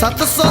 700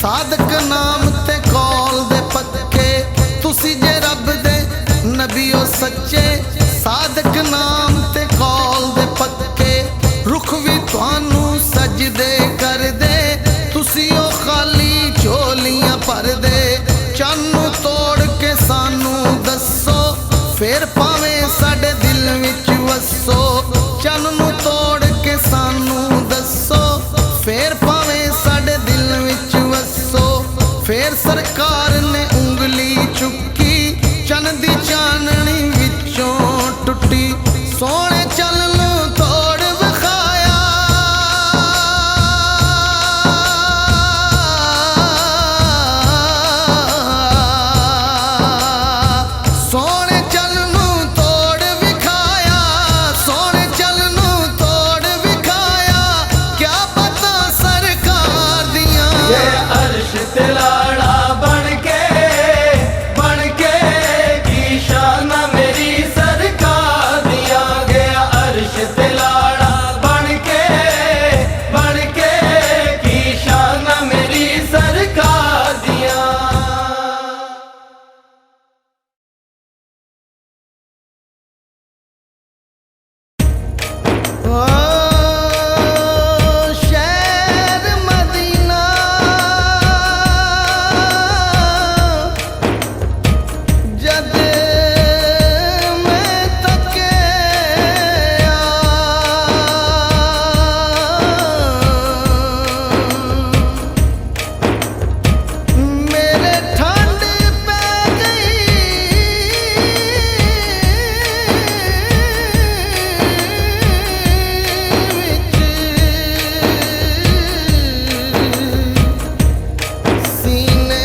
ਸਾਦਕ ਨਾਮ ਤੇ ਕੌਲ ਦੇ ਪੱਕੇ ਤੁਸੀਂ ਜੇ ਰੱਬ ਦੇ ਨਬੀਓ ਸੱਚੇ ਸਾਦਕ ਨਾਮ ਤੇ ਕੌਲ ਦੇ ਪੱਕੇ ਰੁੱਖ ਵੀ ਤੁਹਾਨੂੰ ਸਜਦੇ ਕਰਦੇ ਤੁਸੀਂ ਉਹ ਖਾਲੀ ਝੋਲੀਆਂ ਭਰਦੇ ਚੰਨ ਨੂੰ ਤੋੜ ਕੇ ਸਾਨੂੰ ਦੱਸੋ ਫੇਰ ਭਾਵੇਂ ਸਾਡੇ ਦਿਲ ਵਿੱਚ ਵਸੋ ਚੰਨ ਨੂੰ ਤੋੜ ਕੇ ਸਾਨੂੰ ਦੱਸੋ ਫੇਰ ਭਾਵੇਂ ਸਾਡੇ ਦਿਲ ਵਿੱਚ ਵਸੋ ਫੇਰ ਸਰਕਾਰ ਨੇ ਉਂਗਲੀ ਚੁੱਕੀ ਚੰਨ ਦੀ ਚਾਨਣੀ ਵਿੱਚੋਂ ਟੁੱਟੀ ਸੋਹਣੇ ਚੱਲ ਨੂੰ ਤੋੜ ਵਿਖਾਇਆ ਸੋਹਣੇ ਚੱਲ ਨੂੰ ਤੋੜ ਵਿਖਾਇਆ ਸੋਹਣੇ ਚੱਲ ਨੂੰ ਤੋੜ ਵਿਖਾਇਆ ਕਿਆ ਪਤਾ ਸਰਕਾਰ ਦੀਆਂ ਇਹ ਅਰਸ਼ ਤੇ ਲਾੜਾ ਬਣ ਕੇ ਕੀ ਸ਼ਾਨ ਮੇਰੀ ਸਰਕਾਰ ਦੀਆਂ ਗਿਆ ਅਰਸ਼ ਤੇ ਲਾੜਾ ਬਣ ਕੇ ਕੀ ਸ਼ਾਨ ਮੇਰੀ ਸਰਕਾਰ ਦੀਆਂ ਸ਼ਹਿਰ ਮਦੀਨਾ ਜਦ ਮੈਂ ਤੱਕਿਆ ਮੇਰੇ ਠੰਡ ਪੈ ਗਈ ਸੀਨੇ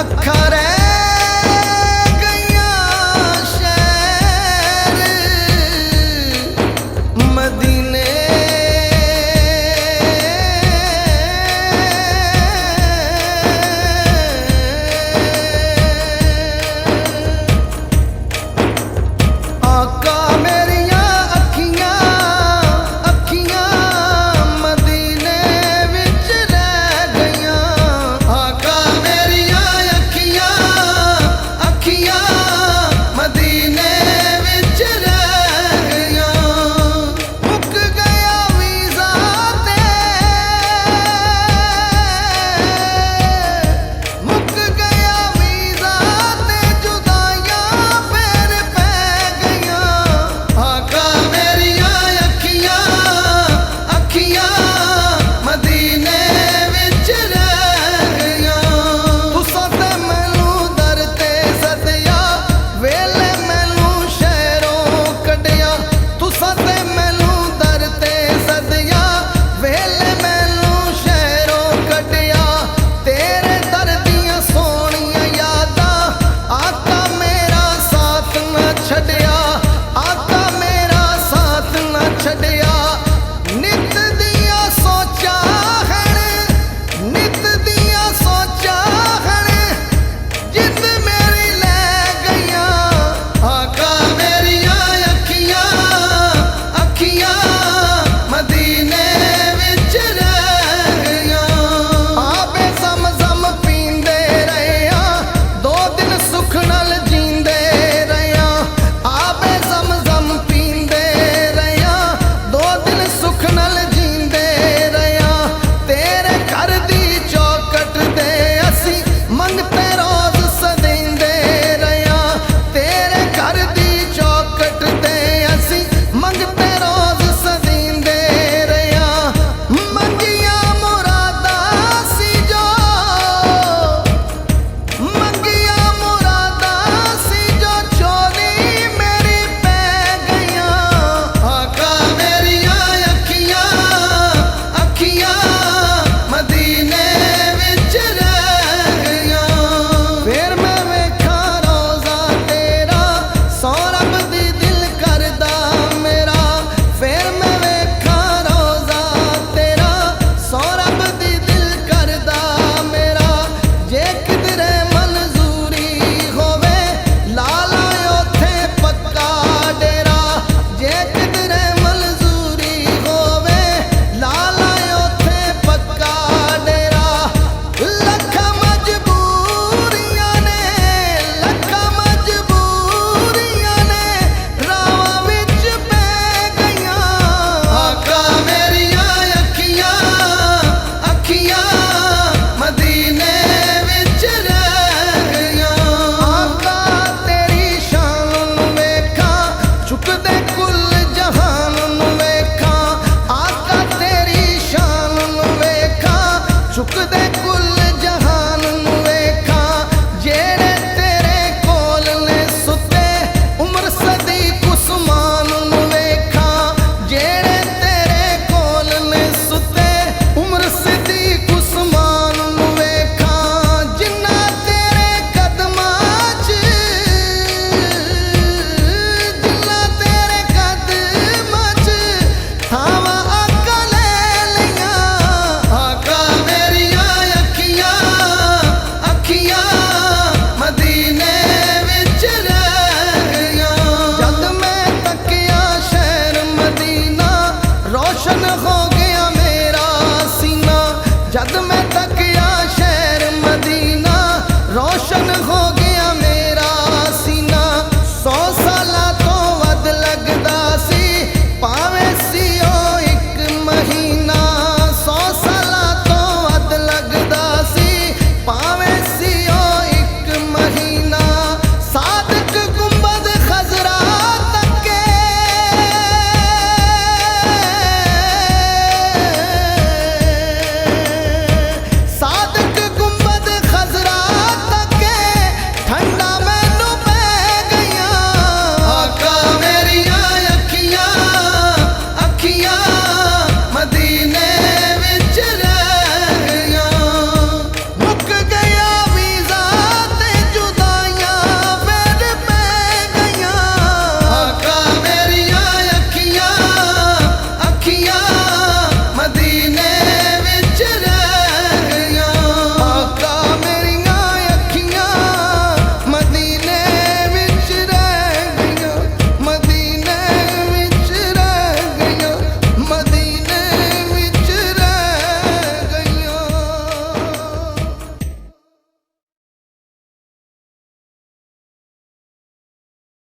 ਅੱਖਾਂ ਰਹਿ ਗਈਆਂ ਸ਼ਹਿਰ ਮਦੀਨੇ ਆਕਾ ਮੇਰੀਆਂ ਅੱਖੀਆਂ ਮਦੀਨੇ ਵਿੱਚ ਰਹਿ ਗਈਆਂ ਆਕਾ ਮੇਰੀਆਂ ਅੱਖੀਆਂ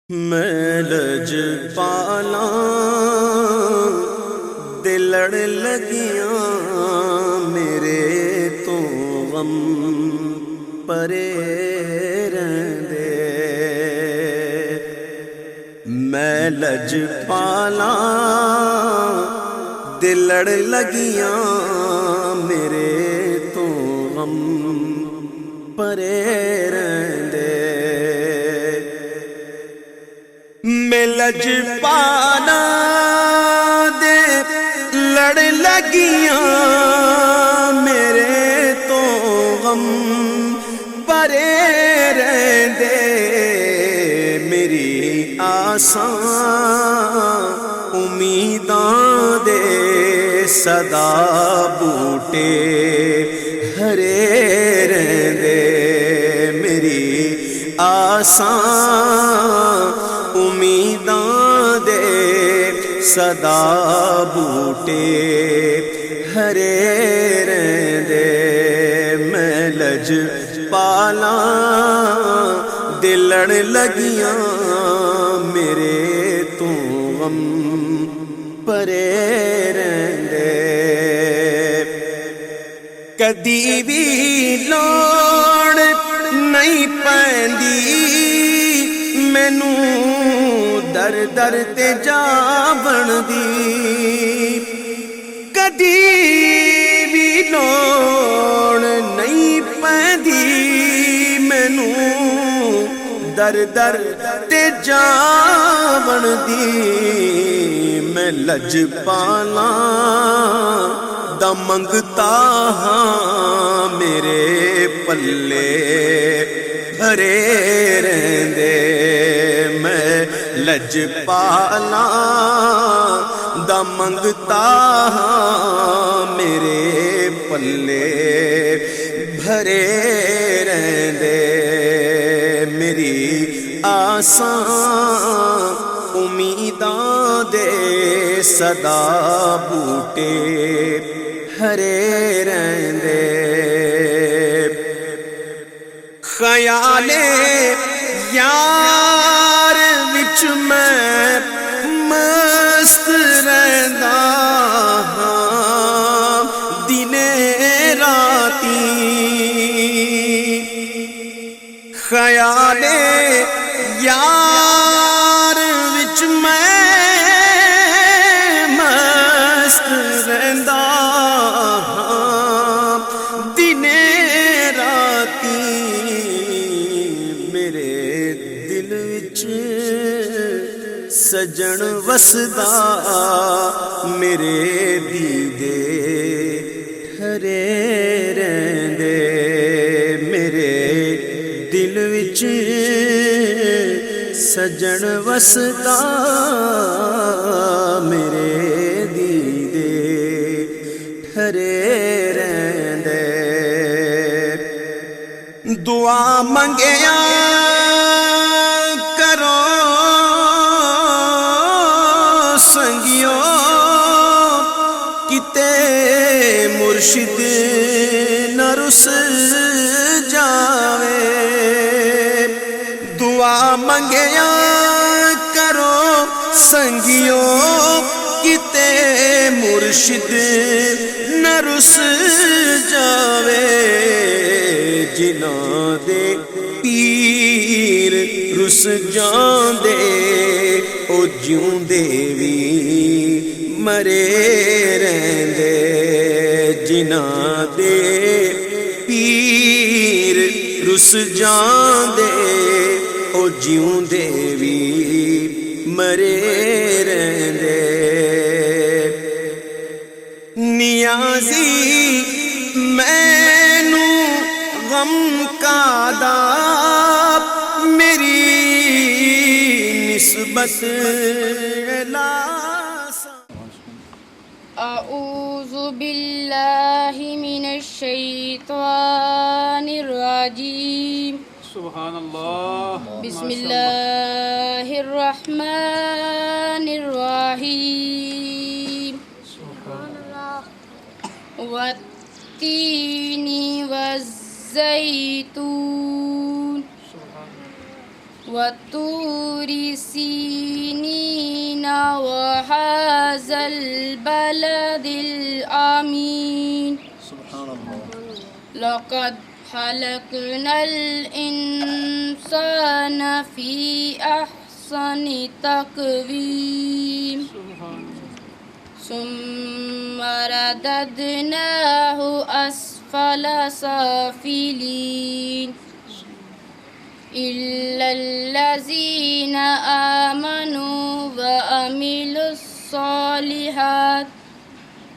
میں لج پالا دل لڑ لگیاں میرے تو غم پرے رہندے میں لج پالا دل لڑ لگیاں میرے تو غم پرے رہندے میں لج پالا دے لڑ لگیاں میرے تو غم پرے رہندے میری آساں امیداں دے صدا بوٹے ہرے رہندے میری آساں امیداں دے صدا بوٹے ہرے رہندے میں لج پالا دل لڑ لگیاں میرے تو غم پرے رہندے کدی بھی لوڑ نہیں پیندی مینوں در در تے جا بندی کدی بھی لوڑ نہیں پیندی مینوں در در تے جا بندی میں لج پالا دا منگتا ہاں میرے پلے بھرے رہندے میں لج پالا دا منگتا ہاں میرے پلے بھرے رہندے میری آساں امیداں دے صدا بوٹے ہرے رہندے خیال یار وچ میں مست رہندا ہاں دنے راتی خیال یار وچ میں مست رہندا ہاں دنے راتی میرے دل وچ سجن وسدا میرے دیدے ہرے رہندے میرے دل وچ سجن وسدا میرے دیدے ہرے رہندے دعا منگیا کرو سنگیو کتے مرشد نہ رس جاوے دعا منگیا کرو سنگیو کتے مرشد نہ رس جاوے جنہاں دے پیر رس جاندے او جیوندے وی مرے رہندے جنہاں دے پیر رس جاندے او جیوندے وی مرے رہندے نیازی مینوں غم کا دا میری نسبت اعوذ باللہ من الشیطان الرجیم سبحان اللہ بسم اللہ الرحمن الرحیم والتین والزیتون وطور سنين وهذا البلد الآمين لقد خلقنا الإنسان في أحسن تقويم ثم رددناه أسفل سافلين إلا الذين آمنوا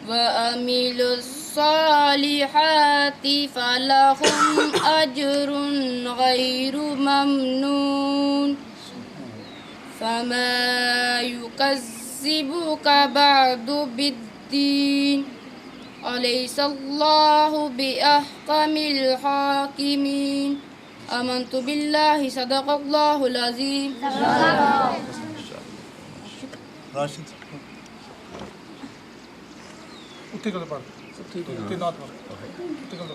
وعملوا الصالحات فلهم أجر غير ممنون فما يكذبك بعد بالدين أليس الله بأحكم الحاكمين آمنت بالله صدق الله العظيم راشد ਉੱਤੇ ਗੱਲ ਪੜ ਉੱਤੇ ਨਾਤ ਪੜ ਉੱਤੇ ਗੱਲ ਪੜ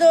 2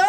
2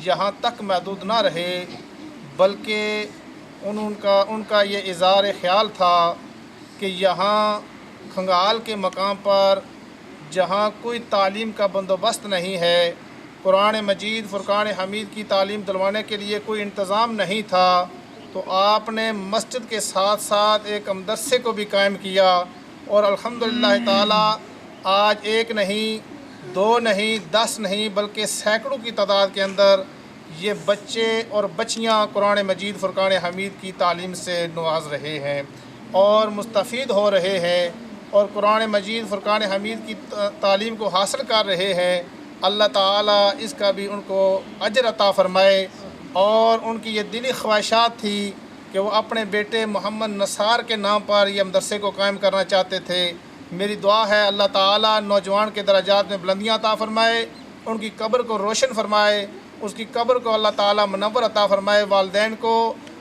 یہاں تک محدود نہ رہے، بلکہ ان کا یہ اظہار خیال تھا کہ یہاں کھنگال کے مقام پر جہاں کوئی تعلیم کا بندوبست نہیں ہے، قرآن مجید فرقان حمید کی تعلیم دلوانے کے لیے کوئی انتظام نہیں تھا، تو آپ نے مسجد کے ساتھ ساتھ ایک مدرسے کو بھی قائم کیا، اور الحمدللہ تعالی آج ایک نہیں، دو نہیں، 10 نہیں، بلکہ سینکڑوں کی تعداد کے اندر یہ بچے اور بچیاں قرآن مجید فرقان حمید کی تعلیم سے نواز رہے ہیں اور مستفید ہو رہے ہیں، اور قرآن مجید فرقان حمید کی تعلیم کو حاصل کر رہے ہیں۔ اللہ تعالیٰ اس کا بھی ان کو اجر عطا فرمائے، اور ان کی یہ دلی خواہشات تھی کہ وہ اپنے بیٹے محمد نثار کے نام پر یہ مدرسے کو قائم کرنا چاہتے تھے۔ میری دعا ہے اللہ تعالیٰ نوجوان کے درجات میں بلندیاں عطا فرمائے، ان کی قبر کو روشن فرمائے، اس کی قبر کو اللہ تعالیٰ منور عطا فرمائے، والدین کو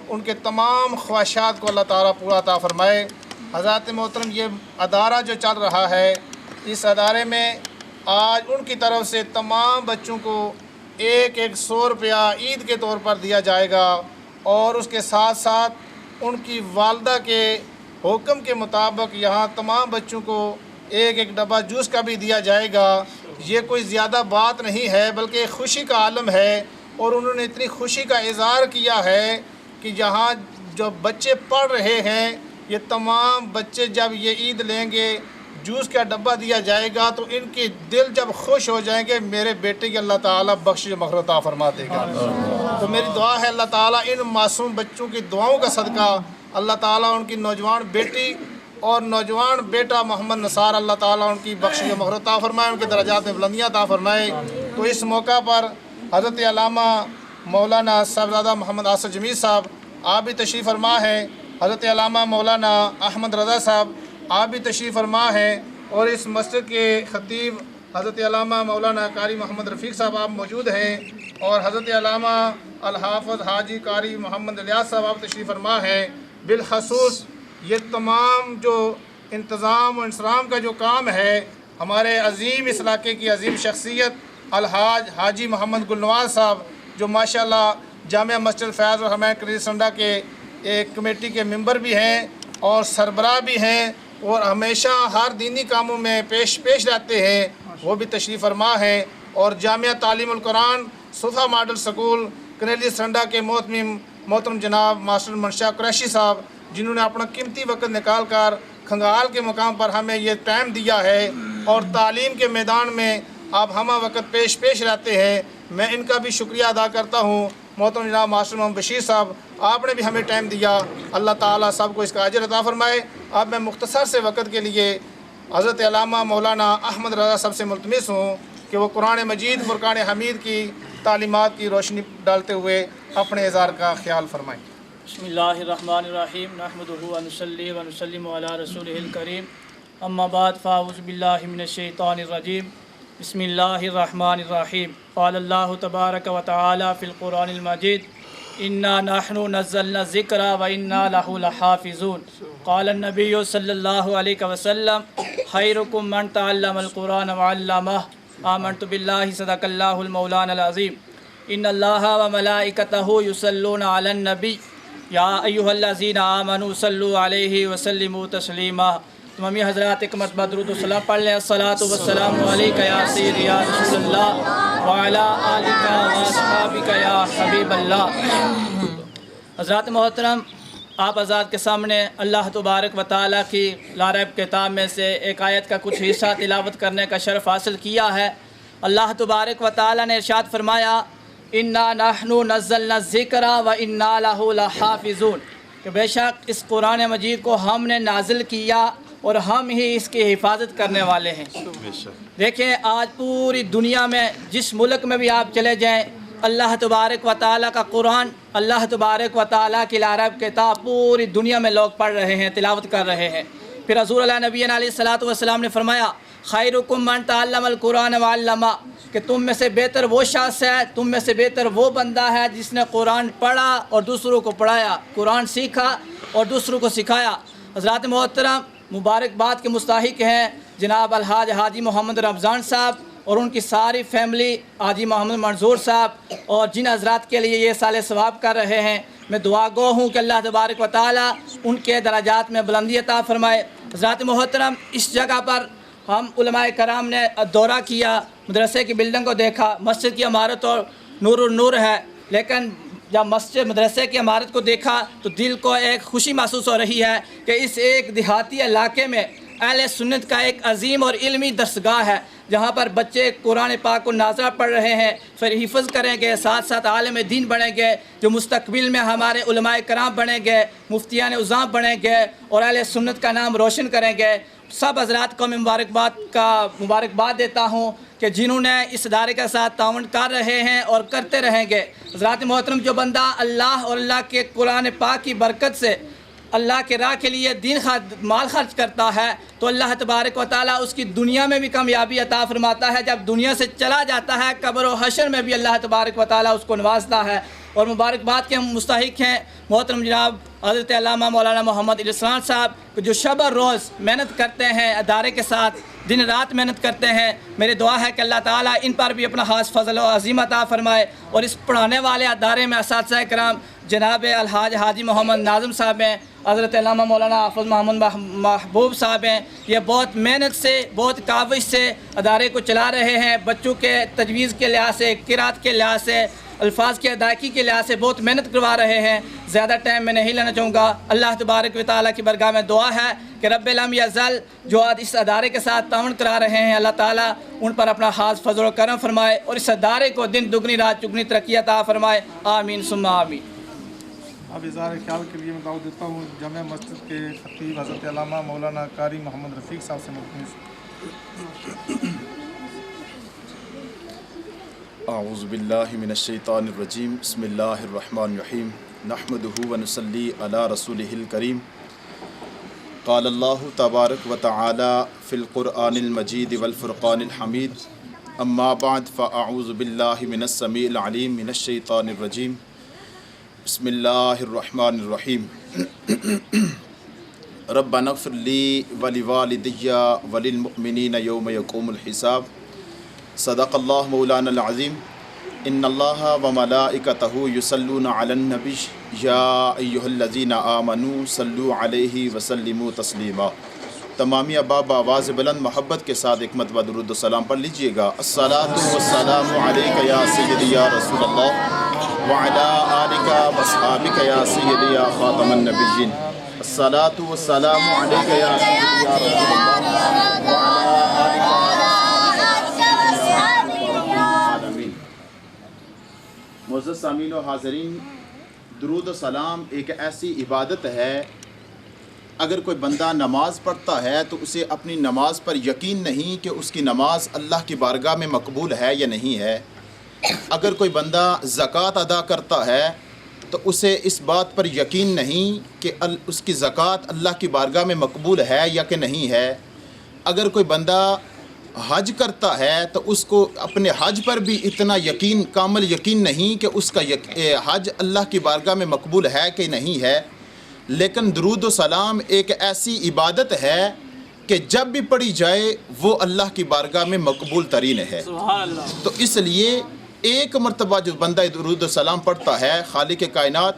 ان کے تمام خواہشات کو اللہ تعالیٰ پورا عطا فرمائے۔ حضرات محترم، یہ ادارہ جو چل رہا ہے، اس ادارے میں آج ان کی طرف سے تمام بچوں کو 100 روپیہ عید کے طور پر دیا جائے گا، اور اس کے ساتھ ساتھ ان کی والدہ کے حکم کے مطابق یہاں تمام بچوں کو ایک ڈبہ جوس کا بھی دیا جائے گا۔ یہ کوئی زیادہ بات نہیں ہے، بلکہ خوشی کا عالم ہے، اور انہوں نے اتنی خوشی کا اظہار کیا ہے کہ یہاں جو بچے پڑھ رہے ہیں، یہ تمام بچے جب یہ عید لیں گے، جوس کا ڈبہ دیا جائے گا، تو ان کے دل جب خوش ہو جائیں گے، میرے بیٹے کی اللہ تعالیٰ بخشش مغفرت عطا فرما دے گا۔ تو میری دعا ہے اللہ تعالیٰ ان معصوم بچوں کی دعاؤں کا صدقہ اللہ تعالیٰ ان کی نوجوان بیٹی اور نوجوان بیٹا محمد نثار اللہ تعالیٰ ان کی بخشش مغفرت عطا فرمائے، ان کے درجات میں بلندیاں عطا فرمائے۔ تو اس موقع پر حضرت علامہ مولانا صاحبزادہ محمد آصف جمیل صاحب آپ بھی تشریف فرما ہیں، حضرت علامہ مولانا احمد رضا صاحب آپ بھی تشریف فرما ہیں، اور اس مسجد کے خطیب حضرت علامہ مولانا قاری محمد رفیق صاحب آپ موجود ہیں، اور حضرت علامہ الحافظ حاجی قاری محمد الیاس صاحب آپ تشریف فرما ہیں۔ بالخصوص یہ تمام جو انتظام و انصرام کا جو کام ہے، ہمارے عظیم اس علاقے کی عظیم شخصیت الحاج حاجی محمد گلنواز صاحب، جو ماشاءاللہ جامعہ مسجد فیاض الرحمن کریلی سنڈا کے ایک کمیٹی کے ممبر بھی ہیں اور سربراہ بھی ہیں، اور ہمیشہ ہر دینی کاموں میں پیش رہتے ہیں، وہ بھی تشریف فرما ہیں، اور جامعہ تعلیم القرآن صفا ماڈل سکول کریلی سنڈا کے محترم جناب ماسٹر منشا قریشی صاحب، جنہوں نے اپنا قیمتی وقت نکال کر کھنگال کے مقام پر ہمیں یہ ٹائم دیا ہے، اور تعلیم کے میدان میں آپ ہمہ وقت پیش رہتے ہیں، میں ان کا بھی شکریہ ادا کرتا ہوں۔ محترم جناب ماسٹر محمد بشیر صاحب، آپ نے بھی ہمیں ٹائم دیا، اللہ تعالیٰ سب کو اس کا اجر عطا فرمائے۔ اب میں مختصر سے وقت کے لیے حضرت علامہ مولانا احمد رضا صاحب سے ملتمس ہوں کہ وہ قرآن مجید فرقان حمید کی تعلیمات کی روشنی ڈالتے ہوئے اپنے اظہار کا خیال فرمائیں۔ بسم اللہ الرحمن الرحیم، نحمدہ ونصلی ونسلم علی رسولہ الکریم، اما بعد فاعوذ باللہ من الشیطان الرجیم، بسم اللہ الرحمن الرحیم۔ قال اللہ تبارک و تعالی فی القرآن المجید، انا نحن نزلنا الذکر و انا لہ لحافظون۔ قال النبی صلی اللہ علیہ وسلم، خیرکم من تعلم القرآن وعلمہ۔ آمنت باللہ صدق اللہ المولانا العظیم۔ ان اللہ و ملائکتہ یصلون علی النبی یا ایھا الذین آمنوا صلوا علیہ وسلموا تسلیما۔ تمامی حضرات ایک مرتبہ درود و سلام پڑھ لیں۔ الصلاۃ والسلام علیک یا سیدی یا رسول اللہ وعلی آلک واصحابک یا حبیب اللہ۔ حضرات محترم، آپ حضرات کے سامنے اللہ تبارک و تعالیٰ کی لاریب کتاب میں سے ایک آیت کا کچھ حصہ تلاوت کرنے کا شرف حاصل کیا ہے۔ اللہ تبارک و تعالیٰ نے ارشاد فرمایا، انا نحن نزلنا الذکر و انا لہ لحافظون، کہ بے شک اس قرآن مجید کو ہم نے نازل کیا اور ہم ہی اس کی حفاظت کرنے والے ہیں۔ دیکھیں، آج پوری دنیا میں جس ملک میں بھی آپ چلے جائیں، اللہ تبارک و تعالیٰ کا قرآن، اللہ تبارک و تعالیٰ کی لاریب کتاب پوری دنیا میں لوگ پڑھ رہے ہیں، تلاوت کر رہے ہیں۔ پھر حضور علیہ نبی علیہ الصلوۃ والسلام نے فرمایا، خیرکم من تعلم القرآن وعلمہ، کہ تم میں سے بہتر وہ شخص ہے، تم میں سے بہتر وہ بندہ ہے جس نے قرآن پڑھا اور دوسروں کو پڑھایا، قرآن سیکھا اور دوسروں کو سکھایا۔ حضرات محترم، مبارکباد کے مستحق ہیں جناب الحاج حاجی محمد رمضان صاحب، اور ان کی ساری فیملی، حاجی محمد منظور صاحب اور جن حضرات کے لیے یہ سال ثواب کر رہے ہیں، میں دعا گو ہوں کہ اللہ تبارک و تعالیٰ ان کے درجات میں بلندی عطا فرمائے۔ حضرات محترم، اس جگہ پر ہم علماء کرام نے دورہ کیا، مدرسے کی بلڈنگ کو دیکھا، مسجد کی عمارت اور نور ہے، لیکن جب مسجد مدرسے کی عمارت کو دیکھا تو دل کو ایک خوشی محسوس ہو رہی ہے کہ اس ایک دیہاتی علاقے میں اہل سنت کا ایک عظیم اور علمی درسگاہ ہے، جہاں پر بچے قرآن پاک کو ناظرہ پڑھ رہے ہیں، پھر حفظ کریں گے، ساتھ ساتھ عالم دین بنیں گے، جو مستقبل میں ہمارے علماء کرام بنیں گے، مفتیان اعظام بنیں گے اور اہل سنت کا نام روشن کریں گے۔ سب حضرات کو میں مبارکباد دیتا ہوں کہ جنہوں نے اس ادارے کے ساتھ تعاون کر رہے ہیں اور کرتے رہیں گے۔ حضرات محترم، جو بندہ اللہ اور اللہ کے قرآن پاک کی برکت سے اللہ کے راہ کے لیے مال خرچ کرتا ہے تو اللہ تبارک و تعالیٰ اس کی دنیا میں بھی کامیابی عطا فرماتا ہے، جب دنیا سے چلا جاتا ہے قبر و حشر میں بھی اللہ تبارک و تعالیٰ اس کو نوازتا ہے۔ اور مبارکباد کے ہم مستحق ہیں محترم جناب حضرت علامہ مولانا محمد علی اسرار صاحب، جو شب اور روز محنت کرتے ہیں، ادارے کے ساتھ دن رات محنت کرتے ہیں۔ میری دعا ہے کہ اللہ تعالیٰ ان پر بھی اپنا خاص فضل و عظیم عطا فرمائے، اور اس پڑھانے والے ادارے میں اساتذہ کرام جناب الحاج حاجی محمد ناظم صاحب ہیں، حضرت علامہ مولانا حافظ محمد محبوب صاحب ہیں، یہ بہت محنت سے، بہت کاوش سے ادارے کو چلا رہے ہیں۔ بچوں کے تجویز کے لحاظ سے، قرات کے لحاظ سے، الفاظ کی ادائیگی کے لحاظ سے بہت محنت کروا رہے ہیں۔ زیادہ ٹائم میں نہیں لینا چاہوں گا۔ اللہ تبارک و تعالیٰ کی برگاہ میں دعا ہے کہ رب لم یزل جو آج اس ادارے کے ساتھ تعاون کرا رہے ہیں، اللہ تعالیٰ ان پر اپنا خاص فضل و کرم فرمائے اور اس ادارے کو دن دگنی رات چگنی ترقی عطا فرمائے۔ آمین ثم آمین۔ اب اظہار خیال کے لیے میں دعوت دیتا ہوں جامع مسجد کے خطیب حضرت علامہ مولانا قاری محمد رفیق صاحب سے ملتمس۔ اعوذ باللہ من الشیطان الرجیم، بسم اللہ الرحمن الرحیم، نحمدہ ونصلی علی رسولہ الکریم۔ قال اللہ تبارک و تعالی فی القرآن المجید والفرقان الحمید، اما بعد فاعوذ باللہ من السمیع العلیم من الشیطان الرجیم، بسم اللہ الرحمن الرحیم۔ ربنا اغفر لی ولوالدی وللمؤمنین یوم یقوم الحساب۔ صدق اللہ مولانا العظیم۔ ان اللہ وملائکتہ یصلون علی النبی یا ایہا الذین آمنوا صلوا علیہ وسلموا تسلیما۔ تمامی اباب آواز بلند محبت کے ساتھ ایک مرتبہ درود و سلام پڑھ لیجئے گا۔ الصلاۃ والسلام علیک یا سیدی یا رسول اللہ وعلی آلک واصحابک یا سیدی یا خاتم النبیین۔ الصلاۃ والسلام علیک یا سیدی یا رسول اللہ وعلی آلک معزز سامعین و حاضرین، درود و سلام ایک ایسی عبادت ہے، اگر کوئی بندہ نماز پڑھتا ہے تو اسے اپنی نماز پر یقین نہیں کہ اس کی نماز اللہ کی بارگاہ میں مقبول ہے یا نہیں ہے۔ اگر کوئی بندہ زکوٰۃ ادا کرتا ہے تو اسے اس بات پر یقین نہیں کہ اس کی زکوٰۃ اللہ کی بارگاہ میں مقبول ہے یا کہ نہیں ہے۔ اگر کوئی بندہ حج کرتا ہے تو اس کو اپنے حج پر بھی اتنا یقین، کامل یقین نہیں کہ اس کا حج اللہ کی بارگاہ میں مقبول ہے کہ نہیں ہے۔ لیکن درود و سلام ایک ایسی عبادت ہے کہ جب بھی پڑھی جائے وہ اللہ کی بارگاہ میں مقبول ترین ہے۔ تو اس لیے ایک مرتبہ جو بندہ درود و سلام پڑھتا ہے، خالق کائنات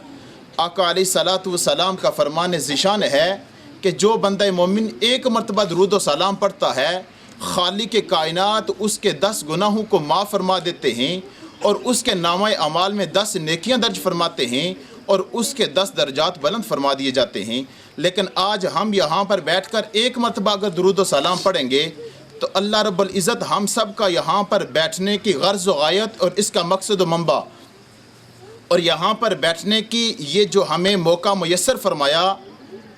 آقا علیہ الصلوۃ والسلام کا فرمان ذیشان ہے کہ جو بندہ مومن ایک مرتبہ درود و سلام پڑھتا ہے، خالق کائنات اس کے 10 گناہوں کو معاف فرما دیتے ہیں اور اس کے نامہ اعمال میں 10 نیکیاں درج فرماتے ہیں اور اس کے 10 درجات بلند فرما دیے جاتے ہیں۔ لیکن آج ہم یہاں پر بیٹھ کر ایک مرتبہ اگر درود و سلام پڑھیں گے تو اللہ رب العزت ہم سب کا یہاں پر بیٹھنے کی غرض و غایت اور اس کا مقصد و منبع اور یہاں پر بیٹھنے کی یہ جو ہمیں موقع میسر فرمایا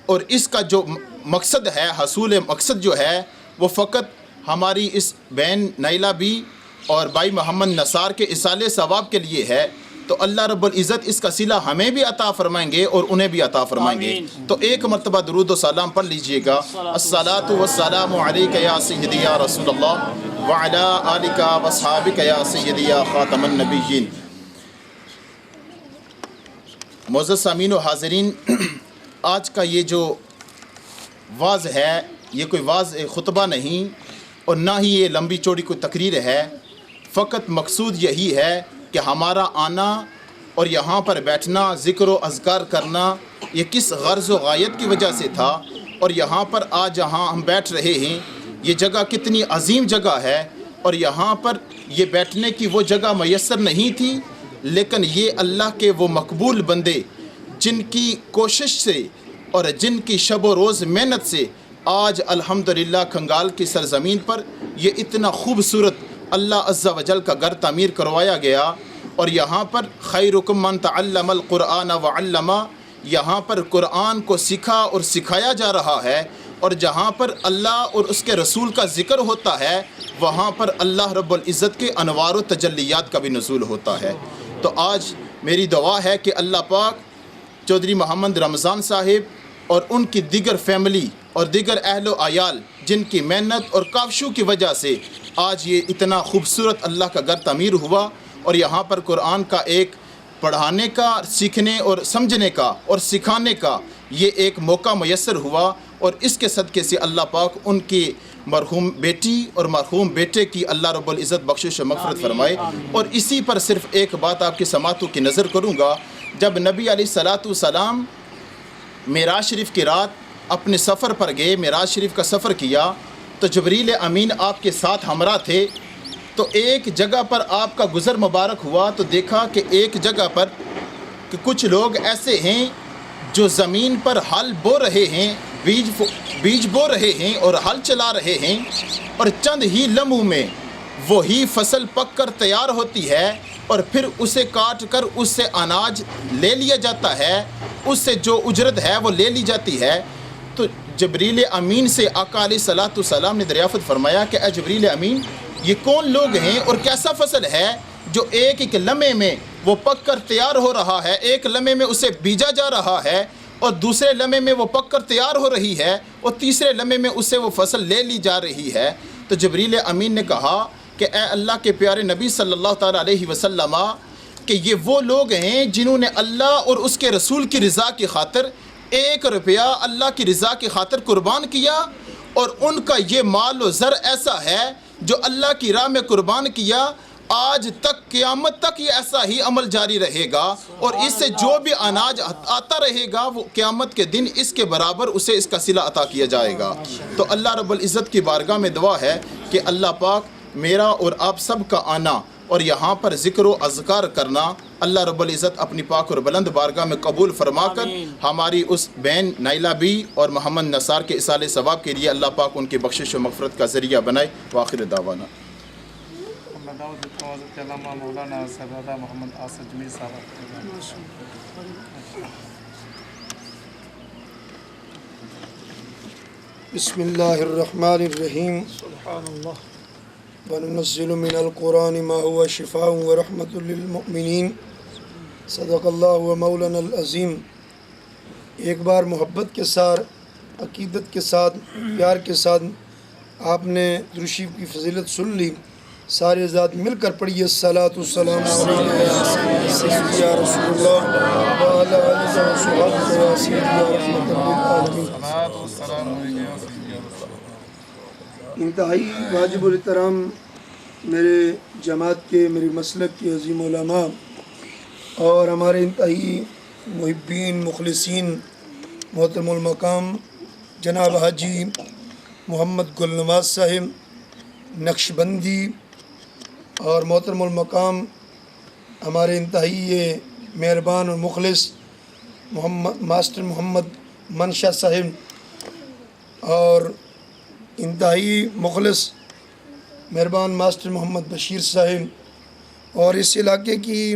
اور اس کا جو مقصد ہے، حصول مقصد جو ہے، وہ فقط ہماری اس بہن نیلہ بی اور بھائی محمد نثار کے اصالے ثواب کے لیے ہے۔ تو اللہ رب العزت اس کا صلہ ہمیں بھی عطا فرمائیں گے اور انہیں بھی عطا فرمائیں گے۔ تو ایک مرتبہ درود و سلام پڑھ لیجئے گا۔ الصلاۃ والسلام علیک یا سیدی یا رسول اللہ وعلی آلک واصحابک یا سیدی یا خاتم النبیین۔ معزز سامعین و حاضرین، آج کا یہ جو واعظ ہے، یہ کوئی واعظ خطبہ نہیں، اور نہ ہی یہ لمبی چوڑی کوئی تقریر ہے، فقط مقصود یہی ہے کہ ہمارا آنا اور یہاں پر بیٹھنا، ذکر و اذکار کرنا، یہ کس غرض و غایت کی وجہ سے تھا، اور یہاں پر آج جہاں ہم بیٹھ رہے ہیں یہ جگہ کتنی عظیم جگہ ہے، اور یہاں پر یہ بیٹھنے کی وہ جگہ میسر نہیں تھی، لیکن یہ اللہ کے وہ مقبول بندے جن کی کوشش سے اور جن کی شب و روز محنت سے آج الحمدللہ کھنگال کی سرزمین پر یہ اتنا خوبصورت اللہ عز و جل کا گھر تعمیر کروایا گیا، اور یہاں پر خیرکم من تعلم القرآن وعلمہ، یہاں پر قرآن کو سکھا اور سکھایا جا رہا ہے، اور جہاں پر اللہ اور اس کے رسول کا ذکر ہوتا ہے وہاں پر اللہ رب العزت کے انوار و تجلیات کا بھی نزول ہوتا ہے۔ تو آج میری دعا ہے کہ اللہ پاک چودھری محمد رمضان صاحب اور ان کی دیگر فیملی اور دیگر اہل و عیال جن کی محنت اور کاوشوں کی وجہ سے آج یہ اتنا خوبصورت اللہ کا گھر تعمیر ہوا، اور یہاں پر قرآن کا ایک پڑھانے کا، سیکھنے اور سمجھنے کا اور سکھانے کا یہ ایک موقع میسر ہوا، اور اس کے صدقے سے اللہ پاک ان کی مرحوم بیٹی اور مرحوم بیٹے کی اللہ رب العزت بخشش و مغفرت فرمائے۔ اور اسی پر صرف ایک بات آپ کی سماعتوں کی نظر کروں گا، جب نبی علیہ السلام معراج شریف کی رات اپنے سفر پر گئے، معراج شریف کا سفر کیا تو جبریل امین آپ کے ساتھ ہمراہ تھے، تو ایک جگہ پر آپ کا گزر مبارک ہوا تو دیکھا کہ ایک جگہ پر کہ کچھ لوگ ایسے ہیں جو زمین پر ہل بو رہے ہیں، بیج بو رہے ہیں اور ہل چلا رہے ہیں، اور چند ہی لمحوں میں وہی فصل پک کر تیار ہوتی ہے، اور پھر اسے کاٹ کر اس سے اناج لے لیا جاتا ہے، اس سے جو اجرت ہے وہ لے لی جاتی ہے۔ تو جبریل امین سے آقا علیہ السلام نے دریافت فرمایا کہ اے جبریل امین، یہ کون لوگ ہیں اور کیسا فصل ہے جو ایک ایک لمحے میں وہ پک کر تیار ہو رہا ہے، ایک لمحے میں اسے بیجا جا رہا ہے، اور دوسرے لمحے میں وہ پک کر تیار ہو رہی ہے، اور تیسرے لمحے میں اسے وہ فصل لے لی جا رہی ہے۔ تو جبریل امین نے کہا کہ اے اللہ کے پیارے نبی صلی اللہ تعالیٰ علیہ وسلم، کہ یہ وہ لوگ ہیں جنہوں نے اللہ اور اس کے رسول کی رضا کی خاطر 1 روپیہ اللہ کی رضا کی خاطر قربان کیا، اور ان کا یہ مال و زر ایسا ہے جو اللہ کی راہ میں قربان کیا، آج تک قیامت تک یہ ایسا ہی عمل جاری رہے گا، اور اس سے جو بھی اناج آتا رہے گا وہ قیامت کے دن اس کے برابر اسے اس کا صلہ عطا کیا جائے گا۔ تو اللہ رب العزت کی بارگاہ میں دعا ہے کہ اللہ پاک میرا اور آپ سب کا آنا اور یہاں پر ذکر و اذکار کرنا اللہ رب العزت اپنی پاک اور بلند بارگاہ میں قبول فرما کر ہماری اس بہن نائلہ بی اور محمد نثار کے اصال ثواب کے لیے اللہ پاک ان کی بخشش و مغفرت کا ذریعہ بنائے۔ وآخر دعوانا مولانا صاحبزادہ محمد آصف جمیل صاحب۔ بسم اللہ الرحمن الرحیم، وننزل من القرآن ما هو شفاء ورحمة للمؤمنین، صدق اللہ و مولانا العظیم۔ ایک بار محبت کے ساتھ، عقیدت کے ساتھ، پیار کے ساتھ آپ نے درود شریف کی فضیلت سن لی، سارے ذات مل کر پڑھیے الصلاۃ والسلام علیکہ یا رسول اللہ وعلی آلہ و صحبہ یا سیدی یا رحمۃ للعالمین۔ انتہائی واجب الاحترام میرے جماعت کے، میرے مسلک کے عظیم علماء اور ہمارے انتہائی محبین مخلصین، محترم المقام جناب حاجی محمد گل نواز صاحب نقشبندی، اور محترم المقام ہمارے انتہائی مہربان اور مخلص ماسٹر محمد منشا صاحب، اور انتہائی مخلص مہربان ماسٹر محمد بشیر صاحب، اور اس علاقے کی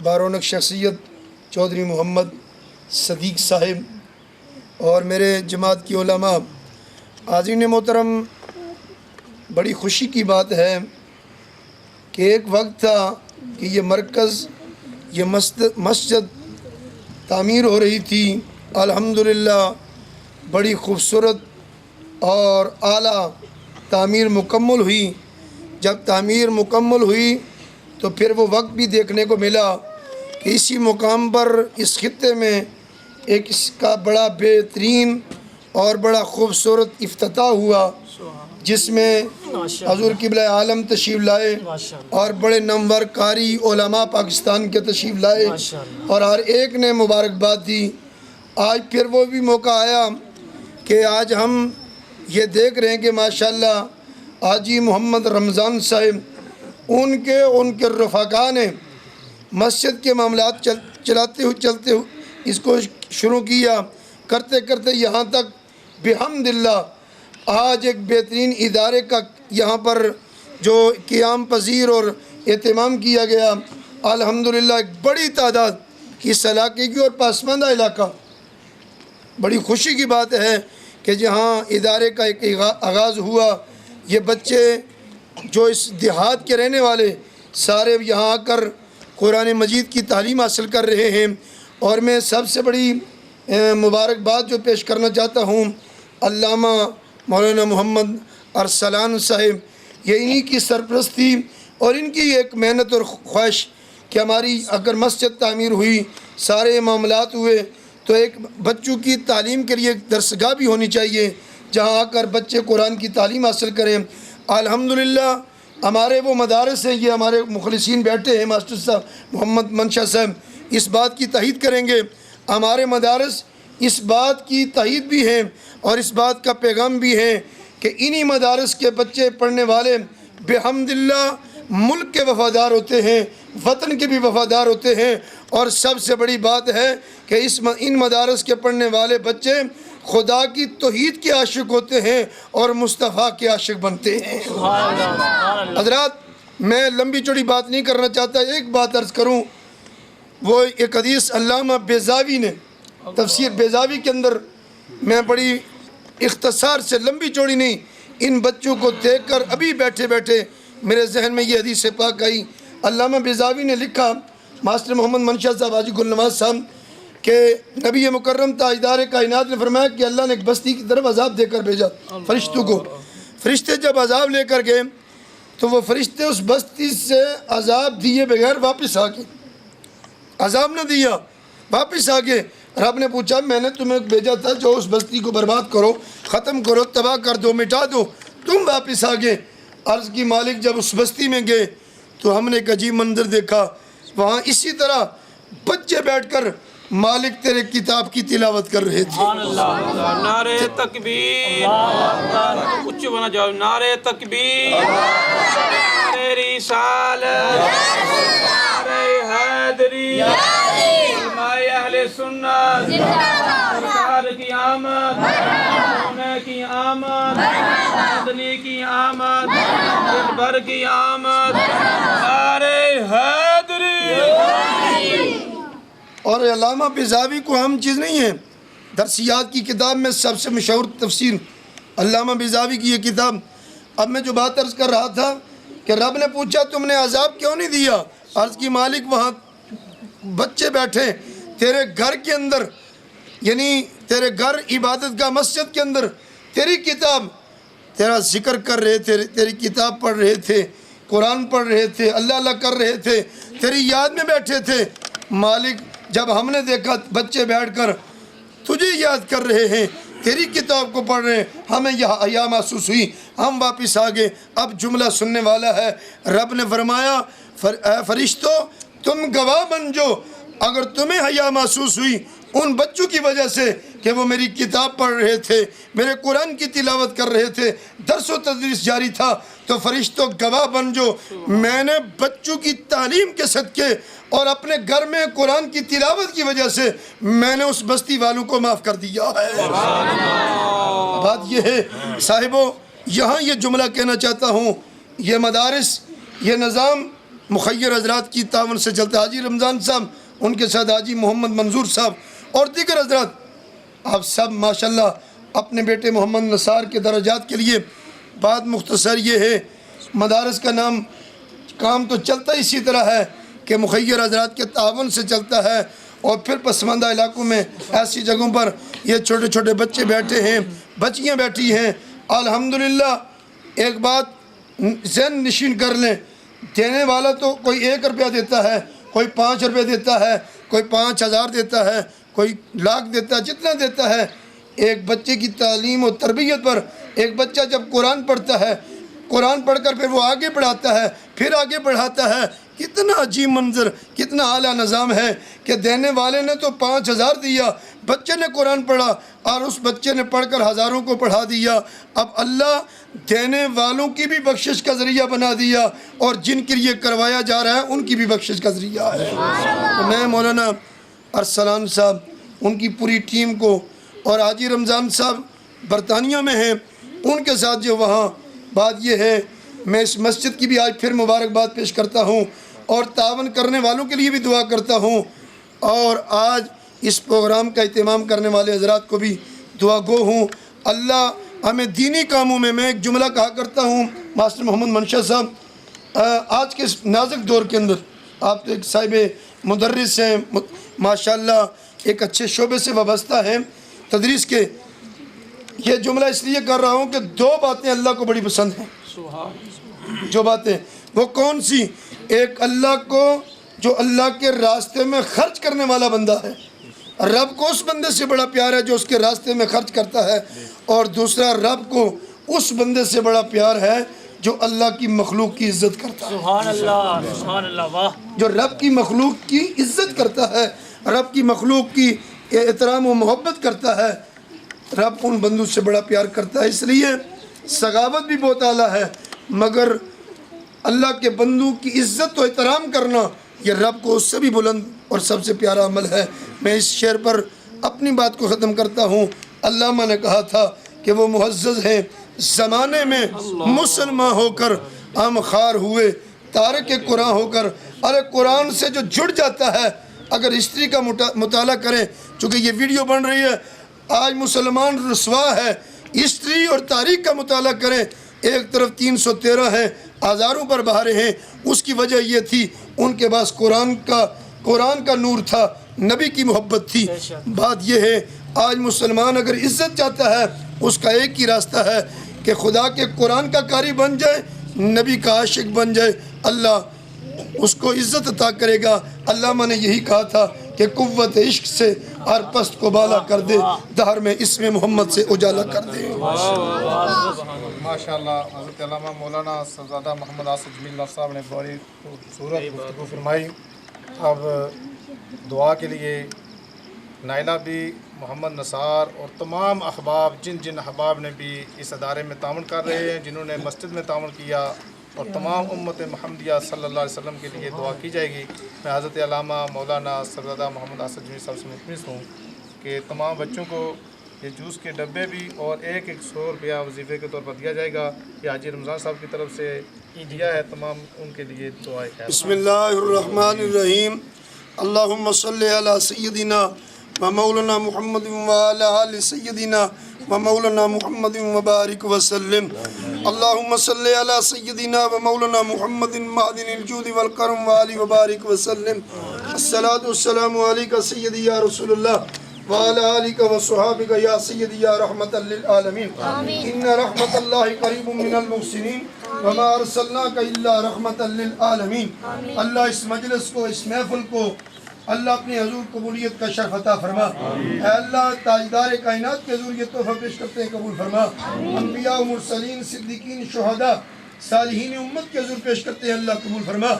بارونق شخصیت چودھری محمد صدیق صاحب، اور میرے جماعت کی علماء۔ حاضرین محترم، بڑی خوشی کی بات ہے کہ ایک وقت تھا کہ یہ مرکز، یہ مسجد تعمیر ہو رہی تھی، الحمدللہ بڑی خوبصورت اور اعلیٰ تعمیر مکمل ہوئی۔ جب تعمیر مکمل ہوئی تو پھر وہ وقت بھی دیکھنے کو ملا کہ اسی مقام پر اس خطے میں ایک اس کا بڑا بہترین اور بڑا خوبصورت افتتاح ہوا، جس میں حضور قبلہ عالم تشریف لائے اور بڑے نامور قاری علماء پاکستان کے تشریف لائے اور ہر ایک نے مبارکباد دی۔ آج پھر وہ بھی موقع آیا کہ آج ہم یہ دیکھ رہے ہیں کہ ماشاءاللہ حاجی محمد رمضان صاحب ان کے رفقا نے مسجد کے معاملات چلتے ہوئے اس کو شروع کیا، کرتے کرتے یہاں تک بحمدللہ آج ایک بہترین ادارے کا یہاں پر جو قیام پذیر اور اہتمام کیا گیا، الحمدللہ ایک بڑی تعداد اس علاقے کی اور پسماندہ علاقہ، بڑی خوشی کی بات ہے کہ جہاں ادارے کا ایک آغاز ہوا، یہ بچے جو اس دیہات کے رہنے والے سارے یہاں آ کر قرآن مجید کی تعلیم حاصل کر رہے ہیں۔ اور میں سب سے بڑی مبارکباد جو پیش کرنا چاہتا ہوں علامہ مولانا محمد ارسلان صاحب، یہ انہی کی سرپرستی اور ان کی ایک محنت اور خواہش کہ ہماری اگر مسجد تعمیر ہوئی، سارے معاملات ہوئے، تو ایک بچوں کی تعلیم کے لیے ایک درسگاہ بھی ہونی چاہیے جہاں آ کر بچے قرآن کی تعلیم حاصل کریں۔ الحمدللہ ہمارے وہ مدارس ہیں، یہ ہمارے مخلصین بیٹھے ہیں، ماسٹر صاحب محمد منشا صاحب اس بات کی تائید کریں گے، ہمارے مدارس اس بات کی تائید بھی ہیں اور اس بات کا پیغام بھی ہے کہ انہی مدارس کے بچے پڑھنے والے بحمدللہ ملک کے وفادار ہوتے ہیں، وطن کے بھی وفادار ہوتے ہیں، اور سب سے بڑی بات ہے کہ ان مدارس کے پڑھنے والے بچے خدا کی توحید کے عاشق ہوتے ہیں اور مصطفیٰ کے عاشق بنتے ہیں۔ حضرات میں لمبی چوڑی بات نہیں کرنا چاہتا، ایک بات عرض کروں، وہ ایک حدیث علامہ بیضاوی نے تفسیر بیضاوی کے اندر، میں بڑی اختصار سے لمبی چوڑی نہیں، ان بچوں کو دیکھ کر ابھی بیٹھے بیٹھے میرے ذہن میں یہ حدیث پاک آئی۔ علامہ بیضاوی نے لکھا، ماسٹر محمد منشا صاحب حاجی گل نواز صاحب، کہ نبی مکرم تاجدار کائنات نے فرمایا کہ اللہ نے ایک بستی کی طرف عذاب دے کر بھیجا فرشتوں کو۔ فرشتے جب عذاب لے کر گئے تو وہ فرشتے اس بستی سے عذاب دیے بغیر واپس آ گئے، عذاب نہ دیا، واپس آ گئے۔ رب نے پوچھا میں نے تمہیں بھیجا تھا جو اس بستی کو برباد کرو، ختم کرو، تباہ کر دو، مٹا دو، تم واپس آ گئے۔ عرض کی مالک جب اس بستی میں گئے تو ہم نے ایک عجیب منظر دیکھا، وہاں اسی طرح بچے بیٹھ کر مالک تیرے کتاب کی تلاوت کر رہے تھے۔ نعرہ تکبیر، اچھی بنا جاؤ، نعرہ تکبیر، نعرہ رسالت، نعرہ حیدری، علماء اہل سنت، سرکار کی آمد، سونے کی آمد، مدنی کی آمد، اکبر کی آمد، نعرہ حیدری۔ اور علامہ بیضاوی کو ہم چیز نہیں ہے، درسیات کی کتاب میں سب سے مشہور تفسیر علامہ بیضاوی کی یہ کتاب۔ اب میں جو بات عرض کر رہا تھا کہ رب نے پوچھا تم نے عذاب کیوں نہیں دیا؟ عرض کی مالک وہاں بچے بیٹھے تیرے گھر کے اندر، یعنی تیرے گھر عبادت کا مسجد کے اندر تیری کتاب، تیرا ذکر کر رہے تھے، تیری کتاب پڑھ رہے تھے، قرآن پڑھ رہے تھے، اللہ اللہ کر رہے تھے، تیری یاد میں بیٹھے تھے۔ مالک جب ہم نے دیکھا بچے بیٹھ کر تجھے یاد کر رہے ہیں، تیری کتاب کو پڑھ رہے ہیں، ہمیں یہ حیا محسوس ہوئی، ہم واپس آگے۔ اب جملہ سننے والا ہے، رب نے فرمایا اے فرشتوں تم گواہ بن جو، اگر تمہیں حیا محسوس ہوئی ان بچوں کی وجہ سے کہ وہ میری کتاب پڑھ رہے تھے، میرے قرآن کی تلاوت کر رہے تھے، درس و تدریس جاری تھا، تو فرشتوں گواہ بن جو میں نے بچوں کی تعلیم کے صدقے اور اپنے گھر میں قرآن کی تلاوت کی وجہ سے میں نے اس بستی والوں کو معاف کر دیا ہے۔ بات یہ ہے صاحبوں، یہاں یہ جملہ کہنا چاہتا ہوں، یہ مدارس، یہ نظام مخیر حضرات کی تعاون سے چلتا ہے۔ حاجی رمضان صاحب، ان کے ساتھ حاجی محمد منظور صاحب اور دیگر حضرات، آپ سب ماشاءاللہ اپنے بیٹے محمد نثار کے درجات کے لیے۔ بات مختصر یہ ہے، مدارس کا نام کام تو چلتا اسی طرح ہے کہ مخیر حضرات کے تعاون سے چلتا ہے، اور پھر پسماندہ علاقوں میں ایسی جگہوں پر یہ چھوٹے چھوٹے بچے بیٹھے ہیں، بچیاں بیٹھی ہیں۔ الحمدللہ ایک بات ذہن نشین کر لیں، دینے والا تو کوئی 1 روپیہ دیتا ہے، کوئی 5 روپے دیتا ہے، کوئی 5000 دیتا ہے، کوئی لاکھ دیتا ہے، جتنا دیتا ہے، ایک بچے کی تعلیم و تربیت پر ایک بچہ جب قرآن پڑھتا ہے، قرآن پڑھ کر پھر وہ آگے پڑھاتا ہے، پھر آگے پڑھاتا ہے، کتنا عجیب منظر، کتنا اعلیٰ نظام ہے کہ دینے والے نے تو 5000 دیا، بچے نے قرآن پڑھا اور اس بچے نے پڑھ کر ہزاروں کو پڑھا دیا۔ اب اللہ دینے والوں کی بھی بخشش کا ذریعہ بنا دیا اور جن کے لیے کروایا جا رہا ہے ان کی بھی بخشش کا ذریعہ ہے۔ تو میں مولانا ارسلان صاحب، ان کی پوری ٹیم کو، اور حاجی رمضان صاحب برطانیہ میں ہیں، ان کے ساتھ جو وہاں بات یہ ہے، میں اس مسجد کی بھی آج پھر مبارکباد پیش کرتا ہوں اور تعاون کرنے والوں کے لیے بھی دعا کرتا ہوں، اور آج اس پروگرام کا اہتمام کرنے والے حضرات کو بھی دعا گو ہوں۔ اللہ ہمیں دینی کاموں میں ایک جملہ کہا کرتا ہوں، ماسٹر محمد منشا صاحب، آج کے اس نازک دور کے اندر آپ تو ایک صاحب مدرس ہیں، ماشاءاللہ ایک اچھے شعبے سے وابستہ ہیں تدریس کے، یہ جملہ اس لیے کر رہا ہوں کہ 2 باتیں اللہ کو بڑی پسند ہیں۔ جو باتیں وہ کون سی؟ ایک اللہ کو جو اللہ کے راستے میں خرچ کرنے والا بندہ ہے، رب کو اس بندے سے بڑا پیار ہے جو اس کے راستے میں خرچ کرتا ہے، اور دوسرا رب کو اس بندے سے بڑا پیار ہے جو اللہ کی مخلوق کی عزت کرتا ہے۔ سبحان اللہ، سبحان اللہ، واہ! جو رب کی مخلوق کی عزت کرتا ہے، رب کی مخلوق کی احترام و محبت کرتا ہے، رب ان بندوں سے بڑا پیار کرتا ہے۔ اس لیے سخاوت بھی بہت اعلیٰ ہے، مگر اللہ کے بندوں کی عزت و احترام کرنا یہ رب کو اس سے بھی بلند اور سب سے پیارا عمل ہے۔ میں اس شعر پر اپنی بات کو ختم کرتا ہوں۔ علامہ نے کہا تھا کہ وہ معزز ہیں زمانے میں مسلمان ہو کر ہم خار ہوئے، تارک قرآن ہو کر۔ ارے قرآن سے جو جڑ جاتا ہے، اگر ہسٹری کا مطالعہ کریں، چونکہ یہ ویڈیو بن رہی ہے، آج مسلمان رسوا ہے، ہسٹری اور تاریخ کا مطالعہ کریں، ایک طرف 313 ہیں، ہزاروں پر بہارے ہیں۔ اس کی وجہ یہ تھی ان کے پاس قرآن کا نور تھا، نبی کی محبت تھی۔ بات یہ ہے آج مسلمان اگر عزت چاہتا ہے اس کا ایک ہی راستہ ہے کہ خدا کے قرآن کا قاری بن جائے، نبی کا عاشق بن جائے، اللہ اس کو عزت عطا کرے گا۔ علامہ نے یہی کہا تھا کہ قوت عشق سے ہر پست کو بالا کر دے، دہر میں اسم محمد سے اجالا کر دے۔ ماشاءاللہ حضرت علامہ مولانا صاحبزادہ محمد آصف جمیل اللہ صاحب نے بڑی خوبصورت گفتگو فرمائی۔ اب دعا کے لیے نائلہ بھی، محمد نثار اور تمام احباب، جن احباب نے بھی اس ادارے میں تعاون کر رہے ہیں، جنہوں نے مسجد میں تعاون کیا، اور تمام امت محمدیہ صلی اللہ علیہ وسلم کے لیے دعا کی جائے گی۔ میں حضرت علامہ مولانا صاحبزادہ محمد آصف جمیل صاحب سے ملتمس ہوں کہ تمام بچوں کو یہ جوس کے ڈبے بھی اور 100 روپیہ وظیفے کے طور پر دیا جائے گا، یہ حاجی رمضان صاحب کی طرف سے دیا ہے، تمام ان کے لیے دعائیں خیر۔ بسم اللہ الرحمن الرحیم، اللہم صلی علی سیدنا و مولانا محمد و علی آل سیدنا و مولانا محمد وبارک وسلم۔ اللہم صلی علی سیدنا و مولانا محمد معدن الجود والکرم و علی وبارک وسلم۔ الصلاۃ والسلام علیکہ سیدی یا رسول اللہ وعلى آلك وصحابك يا سيدي يا رحمة للعالمين إن رحمة الله قريب من المحسنين وما أرسلناك إلا رحمة للعالمين۔ اللہ اس مجلس کو، اس محفل کو اللہ اپنی حضور قبولیت کا شرف عطا فرما۔ اے اللہ تاجدار کائنات کے حضور یہ تحفہ پیش کرتے ہیں، قبول فرما۔ انبیاء و مرسلین، صدیقین، شہداء، صالحین امت کے حضور پیش کرتے ہیں، اللہ قبول فرما۔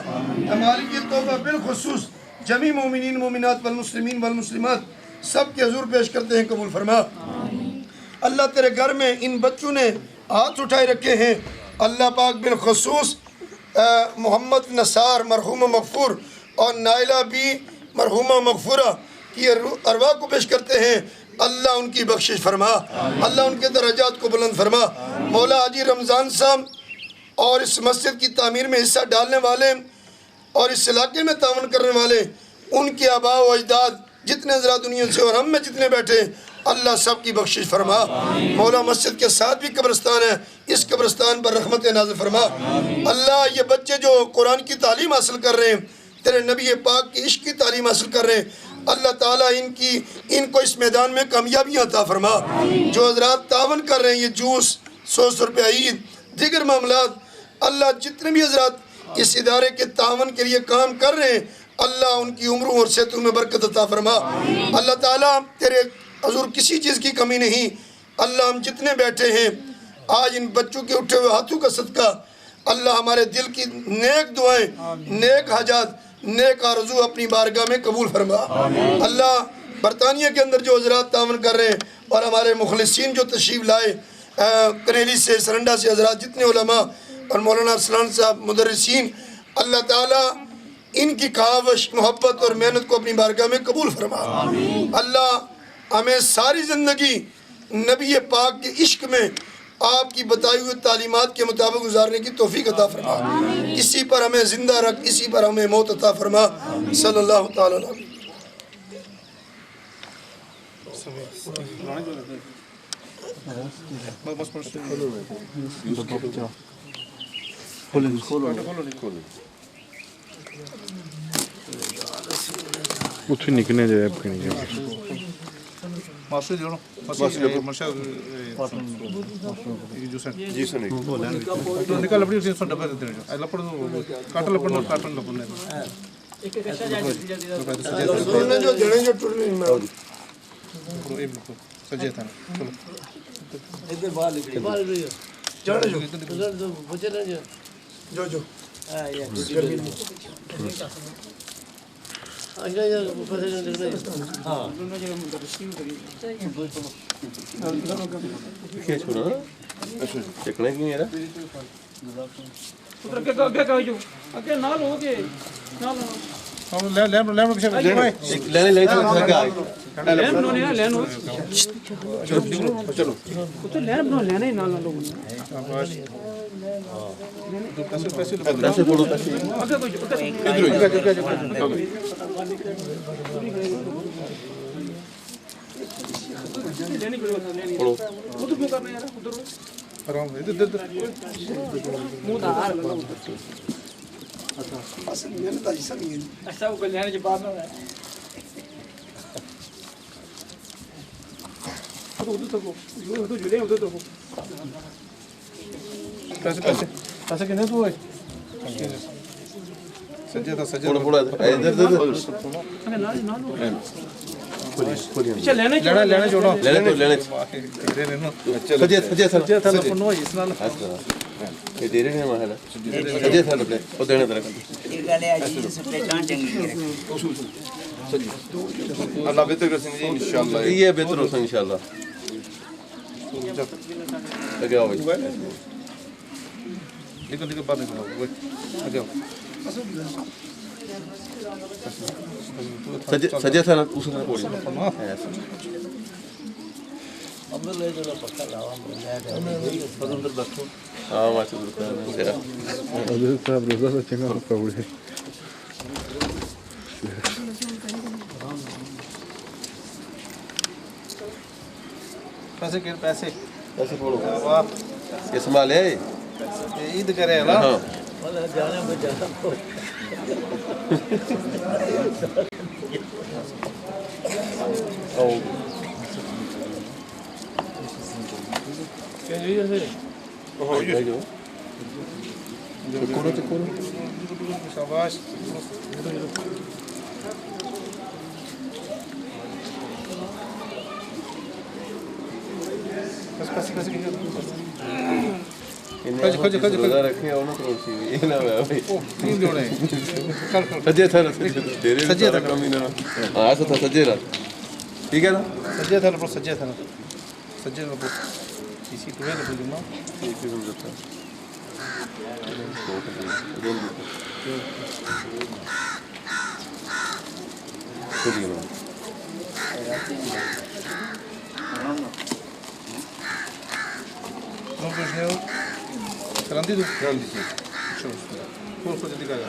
ہماری یہ تحفہ بالخصوص جمی مومنین مومنات والمسلمین والمسلمات سب کے حضور پیش کرتے ہیں، قبول فرما۔ اللہ تیرے گھر میں ان بچوں نے ہاتھ اٹھائے رکھے ہیں، اللہ پاک بالخصوص محمد نثار مرحوم مغفور اور نائلہ بھی مرحومہ مغفورہ کی ارواح کو پیش کرتے ہیں، اللہ ان کی بخشش فرما، اللہ ان کے درجات کو بلند فرما۔ مولا حاجی رمضان صاحب اور اس مسجد کی تعمیر میں حصہ ڈالنے والے اور اس علاقے میں تعاون کرنے والے، ان کے آباء و اجداد جتنے حضرات دنیا سے اور ہم میں جتنے بیٹھے، اللہ سب کی بخشش فرما۔ مولا مسجد کے ساتھ بھی قبرستان ہے، اس قبرستان پر رحمت نازل فرما۔ اللہ یہ بچے جو قرآن کی تعلیم حاصل کر رہے ہیں، تیرے نبی پاک کی عشق کی تعلیم حاصل کر رہے ہیں، اللہ تعالیٰ ان کو اس میدان میں کامیابیاں عطا فرما۔ جو حضرات تعاون کر رہے ہیں، یہ جوس 100 روپیہ عید، دیگر معاملات، اللہ جتنے بھی حضرات اس ادارے کے تعاون کے لیے کام کر رہے ہیں، اللہ ان کی عمروں اور صحتوں میں برکت عطا فرما۔ اللہ تعالیٰ تیرے حضور کسی چیز کی کمی نہیں. اللہ ہم جتنے بیٹھے ہیں آج ان بچوں کے اٹھے ہوئے ہاتھوں کا صدقہ اللہ ہمارے دل کی نیک دعائیں نیک حاجات نیک آرزو اپنی بارگاہ میں قبول فرما. اللہ برطانیہ کے اندر جو حضرات تعاون کر رہے ہیں اور ہمارے مخلصین جو تشریف لائے کنیلی سے سرنڈا سے حضرات جتنے علماء اور مولانا ارسلان صاحب مدرسین اللہ تعالیٰ ان کی کاوش محبت اور محنت کو اپنی بارگاہ میں قبول فرما. اللہ ہمیں ساری زندگی نبی پاک کے عشق میں آپ کی بتائی ہوئی تعلیمات کے مطابق گزارنے کی توفیق عطا فرما. اسی پر ہمیں زندہ رکھ اسی پر ہمیں موت عطا فرما. صلی اللہ تعالیٰ علیہ. کچھ نکلنے جائے آپ کے نہیں نکل لپڑی اسی ڈبے دے دینا لپڑ کاٹن لپڑ کاٹن لپڑ جو جڑیں جو ٹرنے میں سجے تھا چلو ادھر باہر نکل جڑیں جو بچے نہ جو جو اچھا یار پتہ نہیں لگنا. ہاں کھینچ چھوڑا چکنے کی میرا ادھر کے آگے کہو جو آگے نہ لو گے نہ لو ہم لے لے لے کے پیچھے لینے لے تو لگا لین بنو نہیں لین ہو چلو تو لین بنو لینا ہی نہ لو پیسے بولو پیسے آگے کوئی لینے کی ضرورت نہیں بولو ادھر کیوں کرنا یار ادھر آرام ادھر ادھر منہ دا ہار لگا اصل محنت ایسا نہیں ہے. ایسا وہ لینے کے بعد نہ ہے ادھر تک ادھر جلے ادھر تک پیسے پیسے پیسے کتنے تو ہے سجے تھا سجے بولو بولو ادھر ادھر پیچھے لینے لینا لینا چھوڑو لینے تو لینے دے دینا سجے سجے سر سجے تھا لپڑ نو اس نال یہ دے رہے ہیں ماہر سجے سر اپنے وہ دینے طرح اللہ بہتر کر سکیں جی انشاءاللہ. یہ بہتر ہوگا انشاءاللہ. لگے آؤ بھائی نکل نکل باہر نکل آگے آؤ سجے سر اس نے پوڑی اب لے جو پکا لاوا اندر بیٹھو ہاں ماشاءاللہ حضرت صاحب روزہ سے چنگا پکوڑے پیسے کے پیسے ایسے پڑھو واہ یہ سنبھال ہے عید کرے نا ہاں والا جانا بجانا او کیا جی ایسے ہاں جو چکورو چکورو شاباش پیسے پیسے انہیں روزہ رکھے اور نہ کروڑ یہ نہ ہوا بھائی تین جوڑے سجے تھا سجے تھا کمی نہ ہاں ایسا تھا سجے رہا ٹھیک ہے نا سجے تھا سجے تھا سجے اسی کو ہے نا بولوں نا ایک ہی سمجھتا non puoi grandi tu grandi sì colpo di cara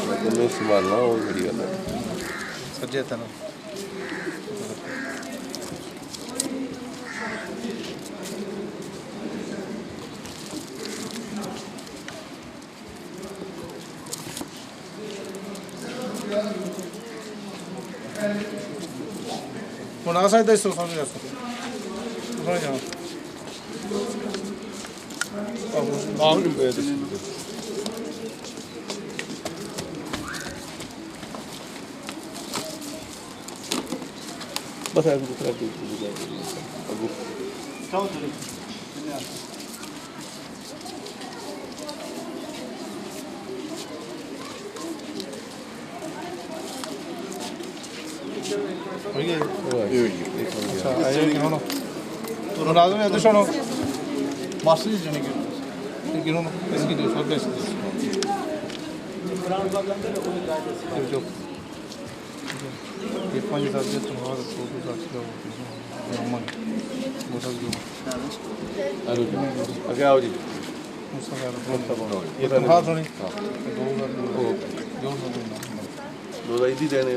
تمہیں سنبھالنا وہ بڑی گل ہے. سجے طرف ہوں آ سکتا اس سمجھ جا سکتے آپ نہیں پہ بس ایسے دوسرا ابو ماسٹر جی کنوں اس کی جو سب یہ 5,000 اگے آؤ جی. یہ تنخواہ سونی دو عیدی دینے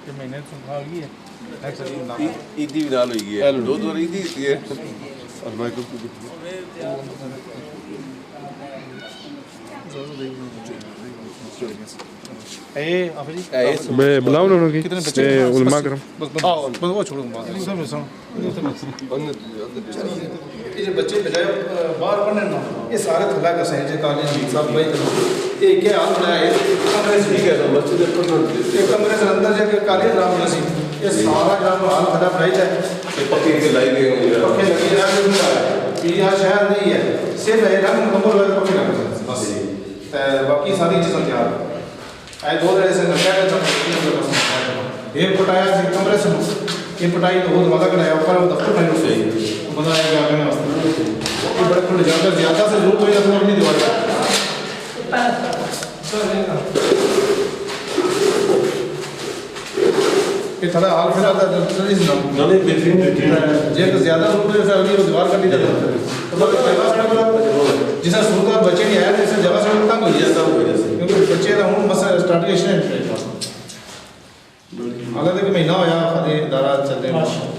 مہینے تنخواہ ہوگی ہے عیدی بھی نال ہوئی ہے دو دو عیدی ہوتی ہے اور میں میں بلاؤں انہوں کی علماء کرم وہ چھوڑوں یہ بچے بجائے باہر پڑھنے نا یہ سارے تھلا کا سہیں جے کالج صاحب بھائی یہ کیا حال بنایا ہے کمرے سے ٹھیک ہے مسجد یہ کمرے سے اندر جا کے کالج رام نسی یہ سارا جام حال کھڑا بنائی جائے پکے کے لائی گئے ہوں گے پکے لگی جائے یہاں شہر نہیں ہے صرف ہے رنگ مکمل ہوئے پکے لگے بس باقی ساری چیزیں تیار ہے دو رہے سے نکایا جاتا ایک پٹایا کمرے سے یہ پٹائی تو بہت مزہ کرایا اوپر وہ دفتر میں سے مزہ آئے گا آگے واسطے یہ بڑے کھلے زیادہ سے ضرورت ہوئی تو اپنی دیوار یہ تھوڑا حال پھر آتا ہے جی تو زیادہ ضرورت ہے اگلی وہ دیوار کرنی چاہتا ہے جسے صورت بچے نہیں آیا تو اسے جگہ سے تنگ ہو جاتا کیونکہ بچے کا ہوں بس اسٹارٹیشن حالانکہ کہ مہینہ ہوا خالی ادارہ چل رہے ہیں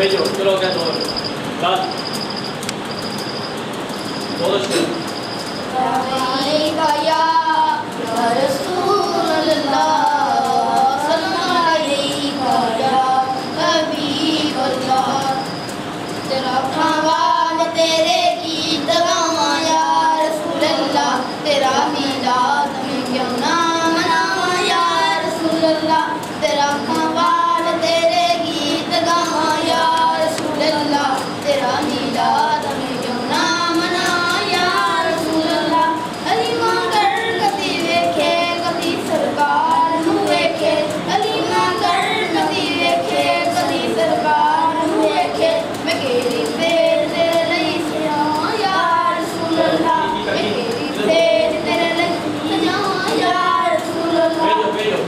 بھیجو چلو کیا دو رات بہت اچھا یا رسول اللہ سلام علیکہ یا حبیب اللہ تیرا کھوال تیرے گیت گاواں یا رسول اللہ تیرا میلاد میں کیوں نہ مناواں یا رسول اللہ تیرا کھوال تیرے گیت گاواں یا رسول اللہ تیرا میلاد میں کیوں نہ مناواں یا رسول اللہ علیمہ کر کتی ویکھے کتی سرکار نو ویکھے علیمہ کر کتی ویکھے کتی سرکار نو ویکھے میں کیڑی پھیر تیرے لئی سجاواں یا رسول اللہ میں کیڑی پھیر تیرے لئی سجاواں یا رسول اللہ بھیجو بھیجو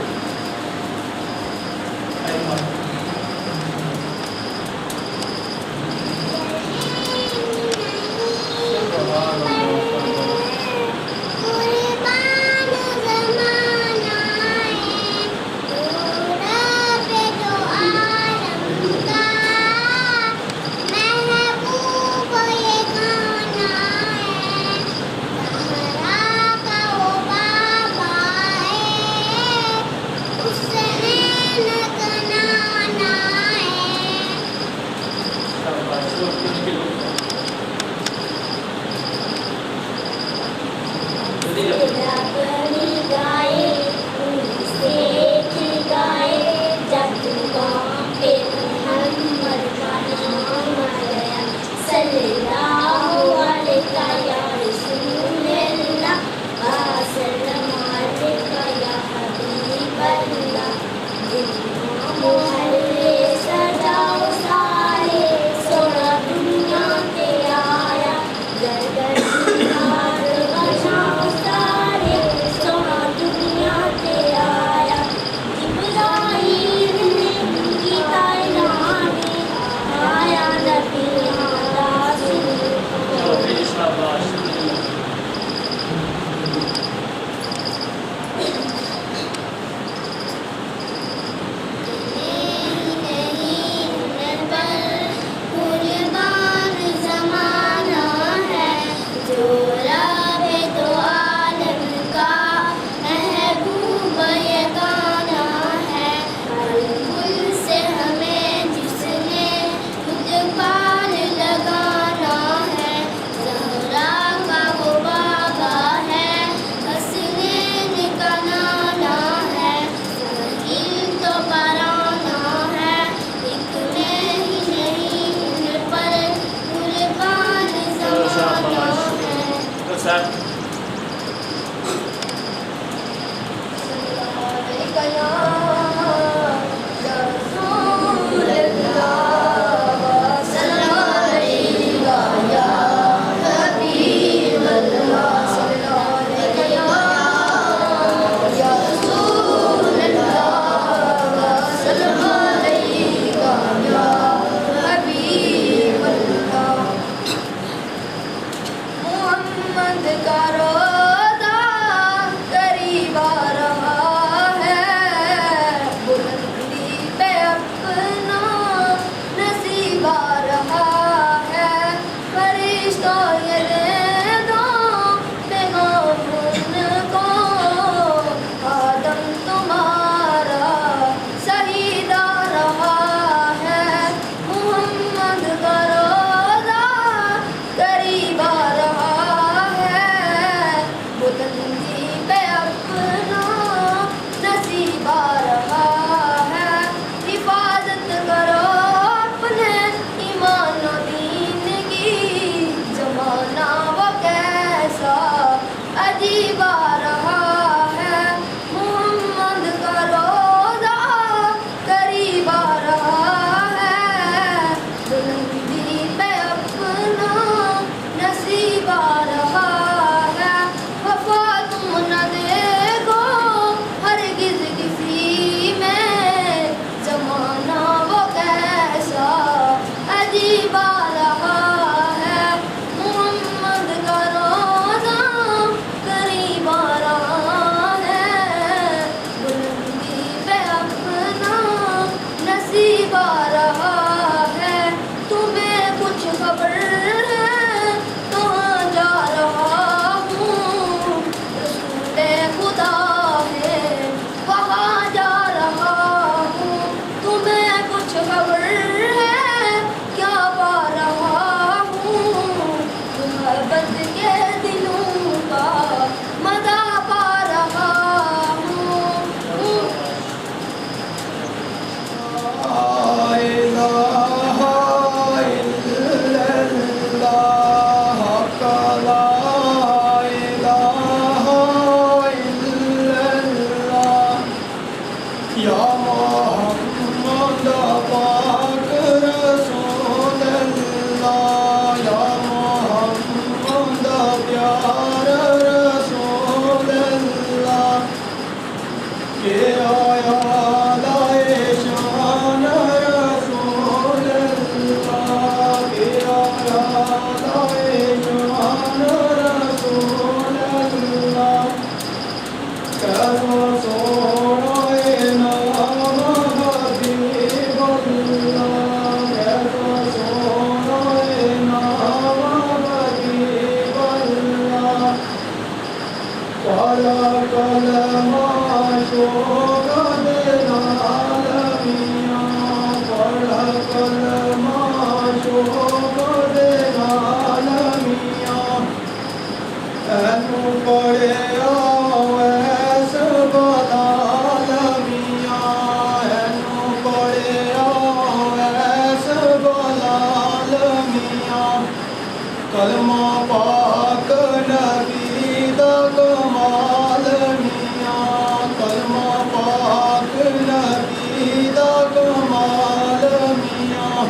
کلمہ پاک نبی دا کمال میاں، کلمہ پاک نبی دا کمال میاں،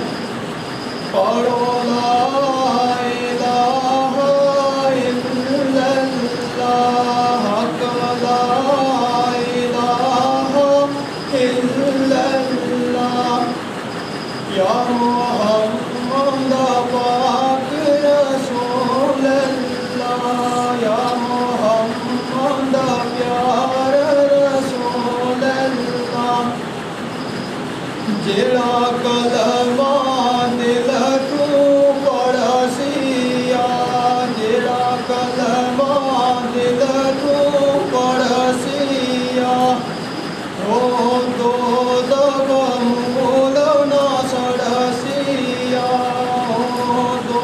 پڑھو لا الہ الا اللہ، حق لا الہ الا اللہ، یا محمد پاک رسول اللہ، یا محمد پیار رسول اللہ، جڑا کلمہ دل تو پڑھا سیا، جڑا کلمہ دل تو پڑھا سیا، وہ دو مول نہ سڑ سیا، دو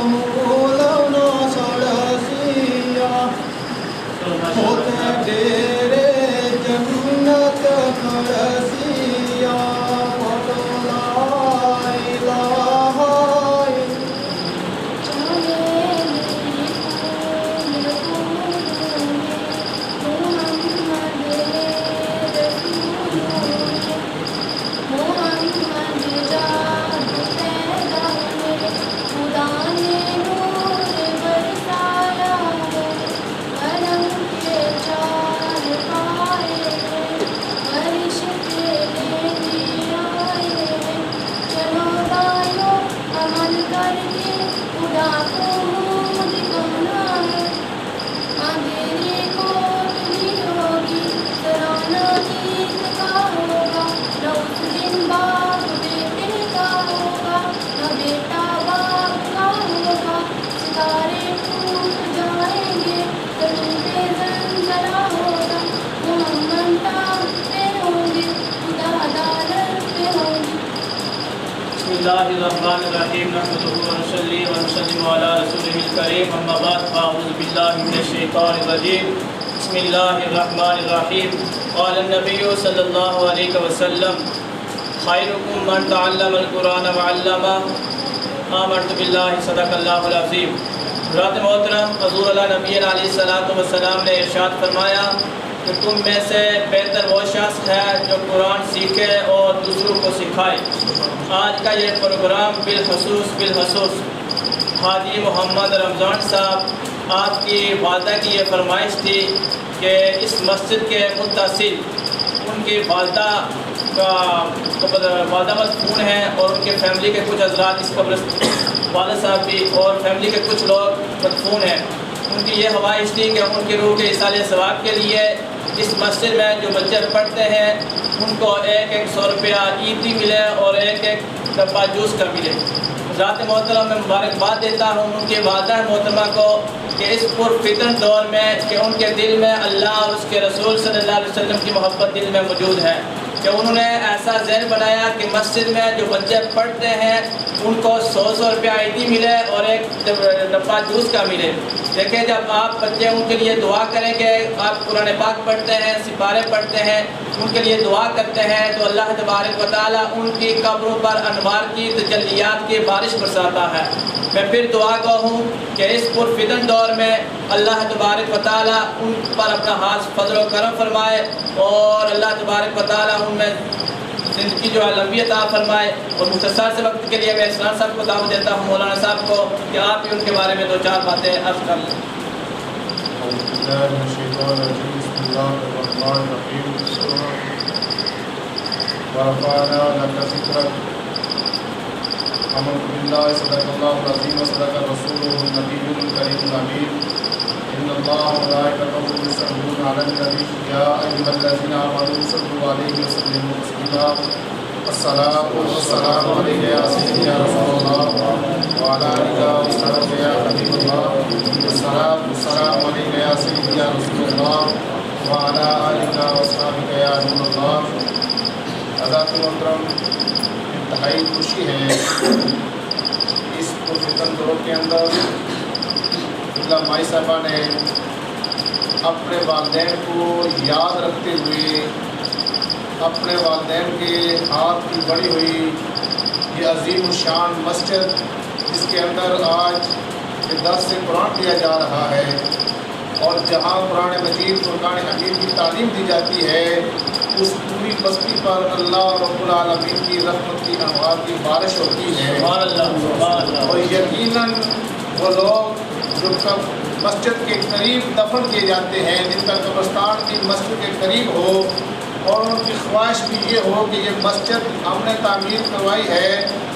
مول نہ سڑ سیا، ہوتے ڈیرے جنت کھڑ سیا، پڑھو لا الہ بسم اللہ الرحمن الرحیم نحمدہ ونصلی ونسلم علی رسولہ الکریم اما بعد فاعوذ باللہ من الشیطان الرجیم بسم اللہ الرحمن الرحیم قال النبی صلی اللہ علیہ وسلم خیرکم من تعلم القرآن وعلمہ آمنت باللہ صدق اللہ العظیم۔ حضرات محترم، حضور اللہ نبی علیہ السلام نے ارشاد فرمایا کہ تم میں سے بہتر وہ شخص ہے جو قرآن سیکھے اور دوسروں کو سکھائے۔ آج کا یہ پروگرام بالخصوص حاجی محمد رمضان صاحب آپ کی والدہ کی یہ فرمائش تھی کہ اس مسجد کے متصل ان کی والدہ مدفون ہیں اور ان کے فیملی کے کچھ حضرات اس قبرستان، والد صاحب بھی اور فیملی کے کچھ لوگ مدفون ہیں۔ ان کی یہ خواہش تھی کہ ان کی روح کے اصالِ ثواب کے لیے اس مسجد میں جو بچے پڑھتے ہیں ان کو 100 روپیہ عیدی ملے اور 1 ڈبہ جوس کا ملے۔ ذات محترم میں مبارکباد دیتا ہوں ان کی والدہ محترمہ کو کہ اس پرفتن دور میں کہ ان کے دل میں اللہ اور اس کے رسول صلی اللہ علیہ وسلم کی محبت دل میں موجود ہے، کہ انہوں نے ایسا ذہن بنایا کہ مسجد میں جو بچے پڑھتے ہیں ان کو 100 روپیہ عیدی ملے اور 1 ڈبہ جوس کا ملے۔ دیکھیں، جب آپ بچے ان کے لیے دعا کریں گے، آپ قرآن پاک پڑھتے ہیں، سپارے پڑھتے ہیں، ان کے لیے دعا کرتے ہیں تو اللہ تبارک و تعالیٰ ان کی قبروں پر انوار کی تجلیات کی بارش برساتا ہے۔ میں پھر دعا گو ہوں کہ اس پرفتن دور میں اللہ تبارک و تعالیٰ ان پر اپنا ہاتھ فضل و کرم فرمائے اور اللہ تبارک و تعالیٰ ان میں زندگی جو ہے لمبی عطا فرمائے۔ اور مختصر سے وقت کے لیے میں اسلام صاحب کو دعوت دیتا ہوں، مولانا صاحب کو، کہ آپ بھی ان کے بارے میں 2-4 باتیں عرض کر لیں۔ آمنت باللہ صدق اللہ العظیم وصدق رسولہ النبی الکریم الامین ان اللہ وملائکتہ یصلون علی النبی یا ایھا الذین آمنوا صلوا علیہ وسلموا تسلیما۔ الصلاۃ والسلام علیک یا سیدی یا رسول اللہ وعلی آلک وصحبہ یا حبیب اللہ۔ الصلاۃ والسلام علیک یا سیدی یا رسول اللہ وعلى آلك وأصحابك يا نور الله. حضرات محترم، انتہائی خوشی ہے اس پرفتن دور کے اندر اللہ مائی صاحبہ نے اپنے والدین کو یاد رکھتے ہوئے اپنے والدین کے ہاتھ کی بڑی ہوئی یہ عظیم الشان مسجد جس کے اندر آج درس قرآن دیا جا رہا ہے اور جہاں قرآن مجید فرقان حمید کی تعلیم دی جاتی ہے اس پوری بستی پر اللہ رب العالمین کی رحمت کی انوار کی بارش ہوتی ہے. اور یقیناً وہ لوگ جو مسجد کے قریب دفن کیے جاتے ہیں جن کا قبرستان بھی مسجد کے قریب ہو اور ان کی خواہش بھی یہ ہو کہ یہ مسجد ہم نے تعمیر کروائی ہے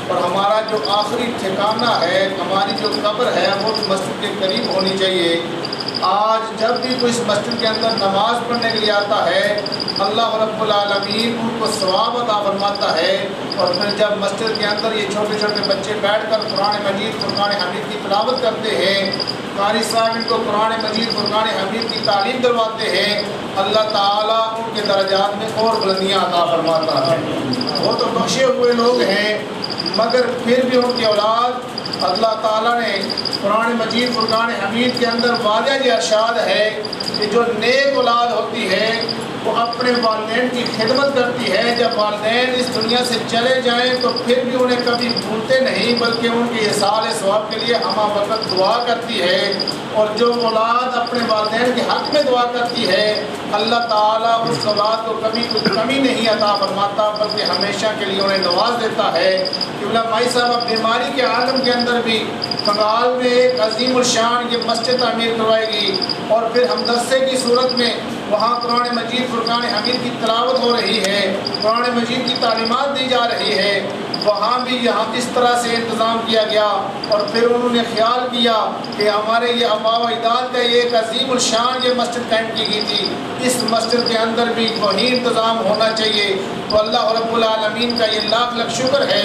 اور ہمارا جو آخری ٹھکانہ ہے ہماری جو قبر ہے وہ مسجد کے قریب ہونی چاہیے. آج جب بھی کوئی اس مسجد کے اندر نماز پڑھنے کے لیے آتا ہے اللہ رب العالمین ان کو ثواب عطا فرماتا ہے. اور پھر جب مسجد کے اندر یہ چھوٹے چھوٹے بچے بیٹھ کر قرآن مجید فرقان حمید کی تلاوت کرتے ہیں قاری صاحب ان کو قرآن مجید فرقان حمید کی تعلیم دلواتے ہیں اللہ تعالیٰ ان کے درجات میں اور بلندیاں عطا فرماتا ہے. وہ تو بخشے ہوئے لوگ ہیں مگر پھر بھی ان کی اولاد اللہ تعالیٰ نے قرآن مجید فرقان حمید کے اندر واضح یہ ارشاد ہے کہ جو نیک اولاد ہوتی ہے وہ اپنے والدین کی خدمت کرتی ہے. جب والدین اس دنیا سے چلے جائیں تو پھر بھی انہیں کبھی بھولتے نہیں بلکہ ان کے احسان ثواب کے لیے ہمہ وقت دعا کرتی ہے. اور جو اولاد اپنے والدین کے حق میں دعا کرتی ہے اللہ تعالیٰ اس اولاد کو کبھی کوئی کمی نہیں عطا فرماتا بلکہ ہمیشہ کے لیے انہیں نواز دیتا ہے. مائی صاحب بیماری کے عالم کے اندر بھی بنگال میں ایک عظیم الشان یہ مسجد تعمیر کروائے گی اور پھر ہمدرسے کی صورت میں وہاں قرآن مجید فرقان حمید کی تلاوت ہو رہی ہے قرآن مجید کی تعلیمات دی جا رہی ہے. وہاں بھی یہاں اس طرح سے انتظام کیا گیا اور پھر انہوں نے خیال کیا کہ ہمارے یہ آبا و اجداد کا یہ ایک عظیم الشان یہ مسجد قائم کی گئی تھی اس مسجد کے اندر بھی وہی انتظام ہونا چاہیے. تو اللہ رب العالمین کا یہ لاکھ لاکھ شکر ہے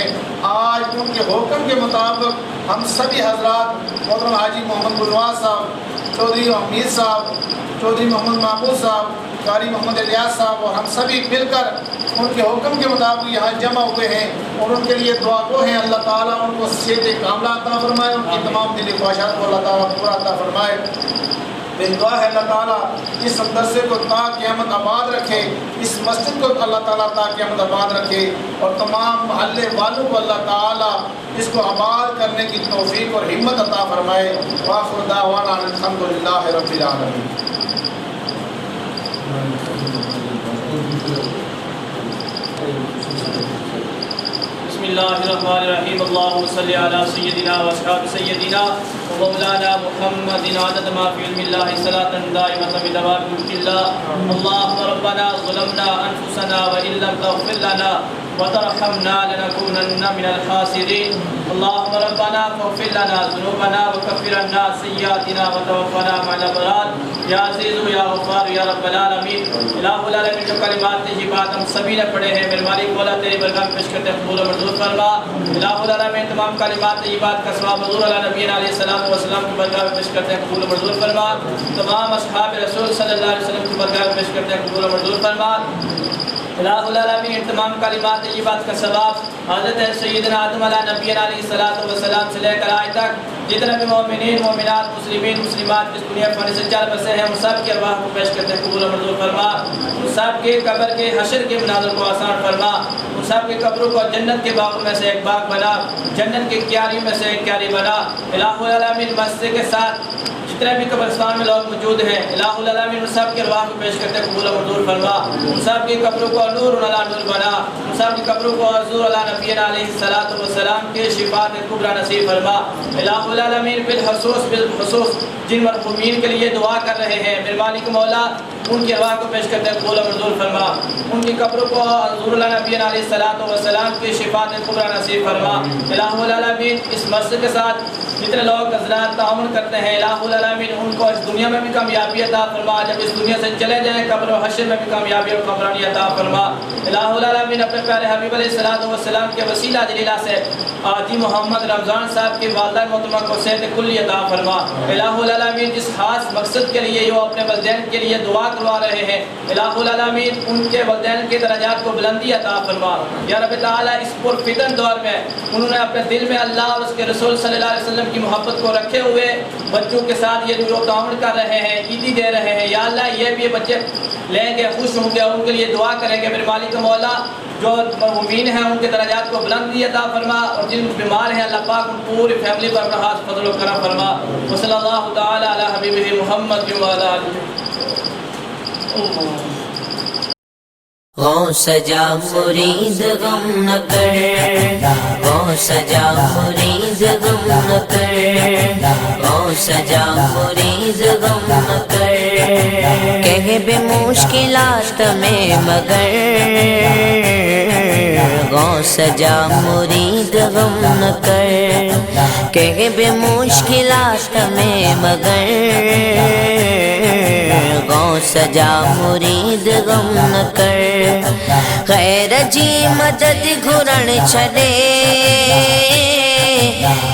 آج ان کے حکم کے مطابق ہم سبھی حضرات محترم حاجی محمد گلواز صاحب چودھری حمید صاحب چودھری محمد محمود صاحب قاری محمد الیاس صاحب اور ہم سبھی مل کر ان کے حکم کے مطابق یہاں جمع ہوئے ہیں اور ان کے لیے دعا گو ہیں اللہ تعالیٰ ان کو صحت کاملہ عطا فرمائے ان کی تمام دلی خواہشات کو اللہ تعالیٰ پورا عطا فرمائے. میری دعا ہے اللہ تعالیٰ اس مدرسے کو تا قیامت آباد رکھے اس مسجد کو اللہ تعالیٰ تا قیامت آباد رکھے اور تمام محلے والوں کو اللہ تعالیٰ اس کو آباد کرنے کی توفیق اور ہمت عطا فرمائے. وآخر دعوانا الحمدللہ رب العالمین. بسم اللہ الرحمن الرحیم اللہم صلی علی سیدنا و اصحاب سیدنا و مولانا محمد عدد ما فی علم اللہ صلاة دائمة بدوام ملک اللہ. اللہم ربنا ظلمنا انفسنا و ان لم تغفر لنا وترحمنا لنكونن من الخاسرین. اللہم ربنا فاغفر لنا ذنوبنا وکفر عنا سیئاتنا وتوفنا مع الابرار. یا عزیز یا غفار یا رب العالمین. الہ العالمین جو کلمات یہ بات ہم سبھی نے پڑھے ہیں میرے مالک مولا تیری برگاہ پیش کرتے قبول و منظور فرما. الہ العالمین تمام کلمات یہ بات کا ثواب حضور علیہ نبی علیہ السلام کی برگاہ پیش کرتے قبول و منظور فرما. تمام اصحاب رسول صلی اللہ علیہ وسلم کی برگاہ پیش کرتے قبول و منظور فرما. الہ العالمین تمام کلمات یہ بات کا ثواب حضرت سیدنا آدم علیہ نبی علیہ السلام سے لے کر آج تک جتنے بھی مومنین مومنات مسلمین مسلمات اس دنیا پر سجاد بسے ہیں ان سب کے ارواح کو پیش کرتے قبول و منظور فرما. ان سب کے قبر کے حشر کے مناظر کو آسان فرما. ان سب کے قبروں کو جنت کے باغوں میں سے ایک باغ بنا جنت کے کیاری میں سے ایک کیاری بنا. الہ العالمین مسجد کے ساتھ جتنے بھی قبرستان میں لوگ موجود ہیں الہ العالمین ان سب کے ارواح کو پیش کرتے قبول و منظور فرما. ان سب کی قبروں کو نور علی نور بنا. ان سب کی قبروں کو حضور علی نبی علیہ السلام کے شفاعت کبریٰ نصیب فرما. الہ العالمین بالخصوص جن مرحومین کے لیے دعا کر رہے ہیں میرے مالک مولا ان کی ارواح کو پیش کرتے قبول و منظور فرما. ان کی قبروں کو حضور نبی علیہ السلام کی شفاعت کبریٰ نصیب فرما. الہ العالمین اس مسجد کے ساتھ جتنے لوگ حضرات تعاون کرتے ہیں الہ العالمین ان کو اس دنیا میں بھی کامیابی عطا فرما. جب اس دنیا سے چلے جائیں قبر و حشر میں بھی کامیابی اور کامرانی عطا فرما. الہ العالمین اپنے پیارے حبیب علیہ السلام کے وسیلہ جلیلہ سے آجی محمد رمضان صاحب کی والدہ محترمہ کو صحت کلی عطا فرما۔ الہ العالمین جس خاص مقصد کے لیے وہ اپنے والدین کے لیے دعا کروا رہے ہیں، الہ العالمین ان کے والدین کے درجات کو بلندی عطا فرما۔ یا رب تعالیٰ اس پرفتن دور میں انہوں نے اپنے دل میں اللہ اور اس کے رسول صلی اللہ علیہ وسلم کی محبت کو رکھے ہوئے بچوں کے ساتھ یہ جو تعاون کر رہے ہیں، عیدی دے رہے ہیں، یا اللہ یہ بھی بچے لیں گے، خوش ہوں گے، ان کے لیے دعا کریں گے۔ میرے مالک مولا جو مومین ہیں ان کے درجات کو بلندی عطا فرما، اور جن بیمار ہیں اللہ پاک ان پوری فیملی پر اپنا ہاتھ فضل و کرم فرما۔ وصلی اللہ تعالی علی حبیبہ محمد وعلی آلہ۔ غوث جا مرید غم نہ کر، غوث جا مرید غم نہ کر، غوث جا مرید غم نہ کر، کہہ بے مشکلات میں مگر، غوث جا مرید غم نہ کر، کہہ بے مشکلات میں مگر، غوث جا مرید غم نہ کر، غیر جی مدد گھرن چھڑے،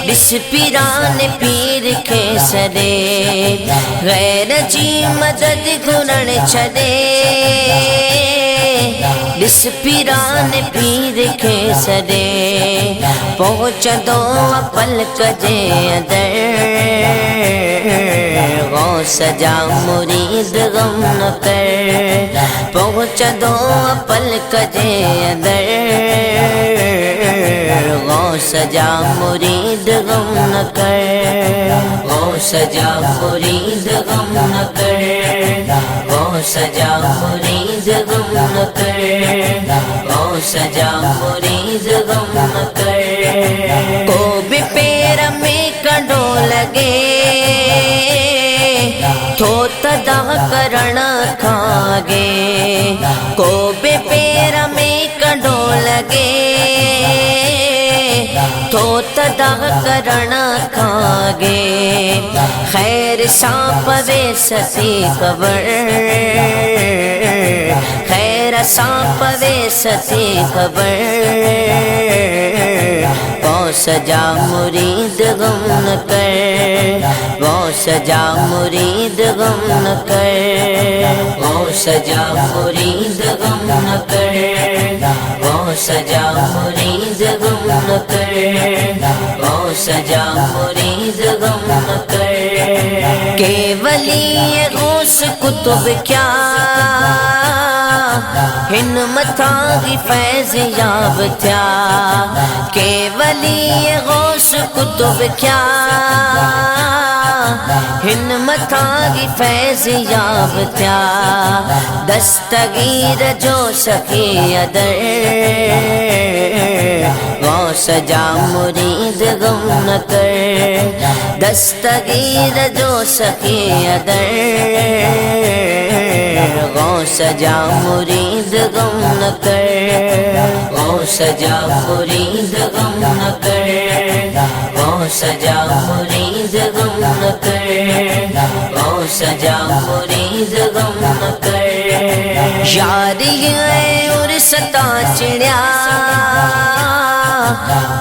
بس پیران پیر کے سرے، غیر جی مدد گھرن چھڑے، بس پیران پیر کے سرے، پہنچ دو پل کجے اندر، غوث جا مرید غم نہ کر، پہنچ دو پل کجے اندر، غوث جا مرید غم نہ کر، غوث جا مرید غم نہ کر، غوث جا مرید غم نہ کر، غوث جا مرید غم نہ کر، کو بھی پیر میں کنڈو لگے، تو تدا کرنا کھاگے، کو بے پیر میں کنڈو لگے، تو تدا کرنا کھاگے، خیر سانپ ویستی خبر، خیر سانپ ویستی خبر، غوث جا مرید غم نہ کر، غوث جا مرید غم نہ کر، غوث جا مرید غم نہ کر، غوث جا مرید غم نہ کر، غوث جا مرید غم نہ کر، کہ ولی غوث کتب کیا ہن متاغی فیض یاب تھیا، کہ ولی غوث کتب کیا ہن متاغی فیض یاب تھیا، دستگیر جو سکی ادر، غوث جا مرید غم نہ کر، دستگیر جو سکی ادر، غوث جا مرید غم نہ کر، غوث جا مرید غم نہ کر، غوث جا مرید غم نہ کر، غوث جا مرید غم نہ کر، یاری اور ستا چڑیا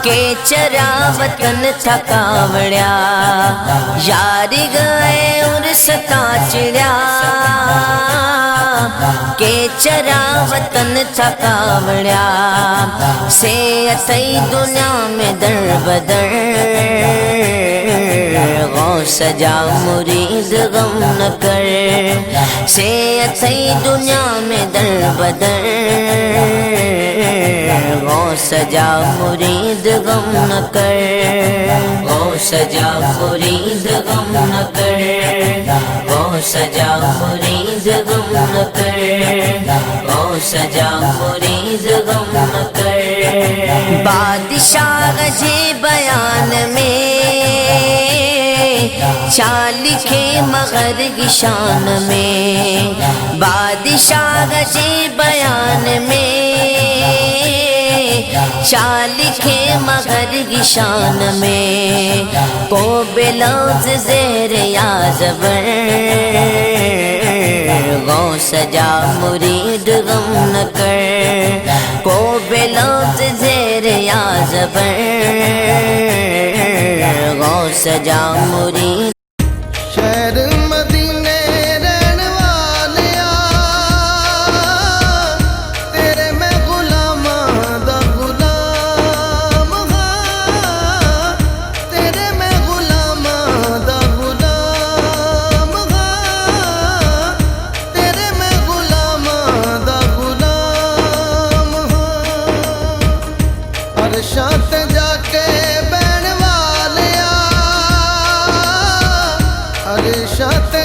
کہ چرا وطن تھا کاوڑیا، یاری گئے اور ستا چڑیا کہ چرا وطن تھا کاوڑیا، سے اتی دنیا میں در بدر، غوث جا مرید غم نہ کر، سے اتی دنیا میں در بدر، غوث جا مرید غم نہ کر، غوث جا مرید غم نہ کر، غوث جا مرید غم نہ کر، غوث جا مرید غم نہ کر، بادشاہ جی بیان میں شاہ لکھے مغر کی شان میں، بادشاہ جی بیان میں شاہ لکھے مغر کی شان میں، کو بلوز زیر یا زبر، غوث جا مرید غم نہ کر، کو بلوز زیر یا زبر، سفر غوث جا مرید شہر مدینے رہن والیا تیرے میں غلاماں دا غلام ہاں تیرے میں غلاماں دا غلام ہاں تیرے میں غلاماں دا غلام ہاں عرشاں تے جا کے بہن والیا عرشاں تے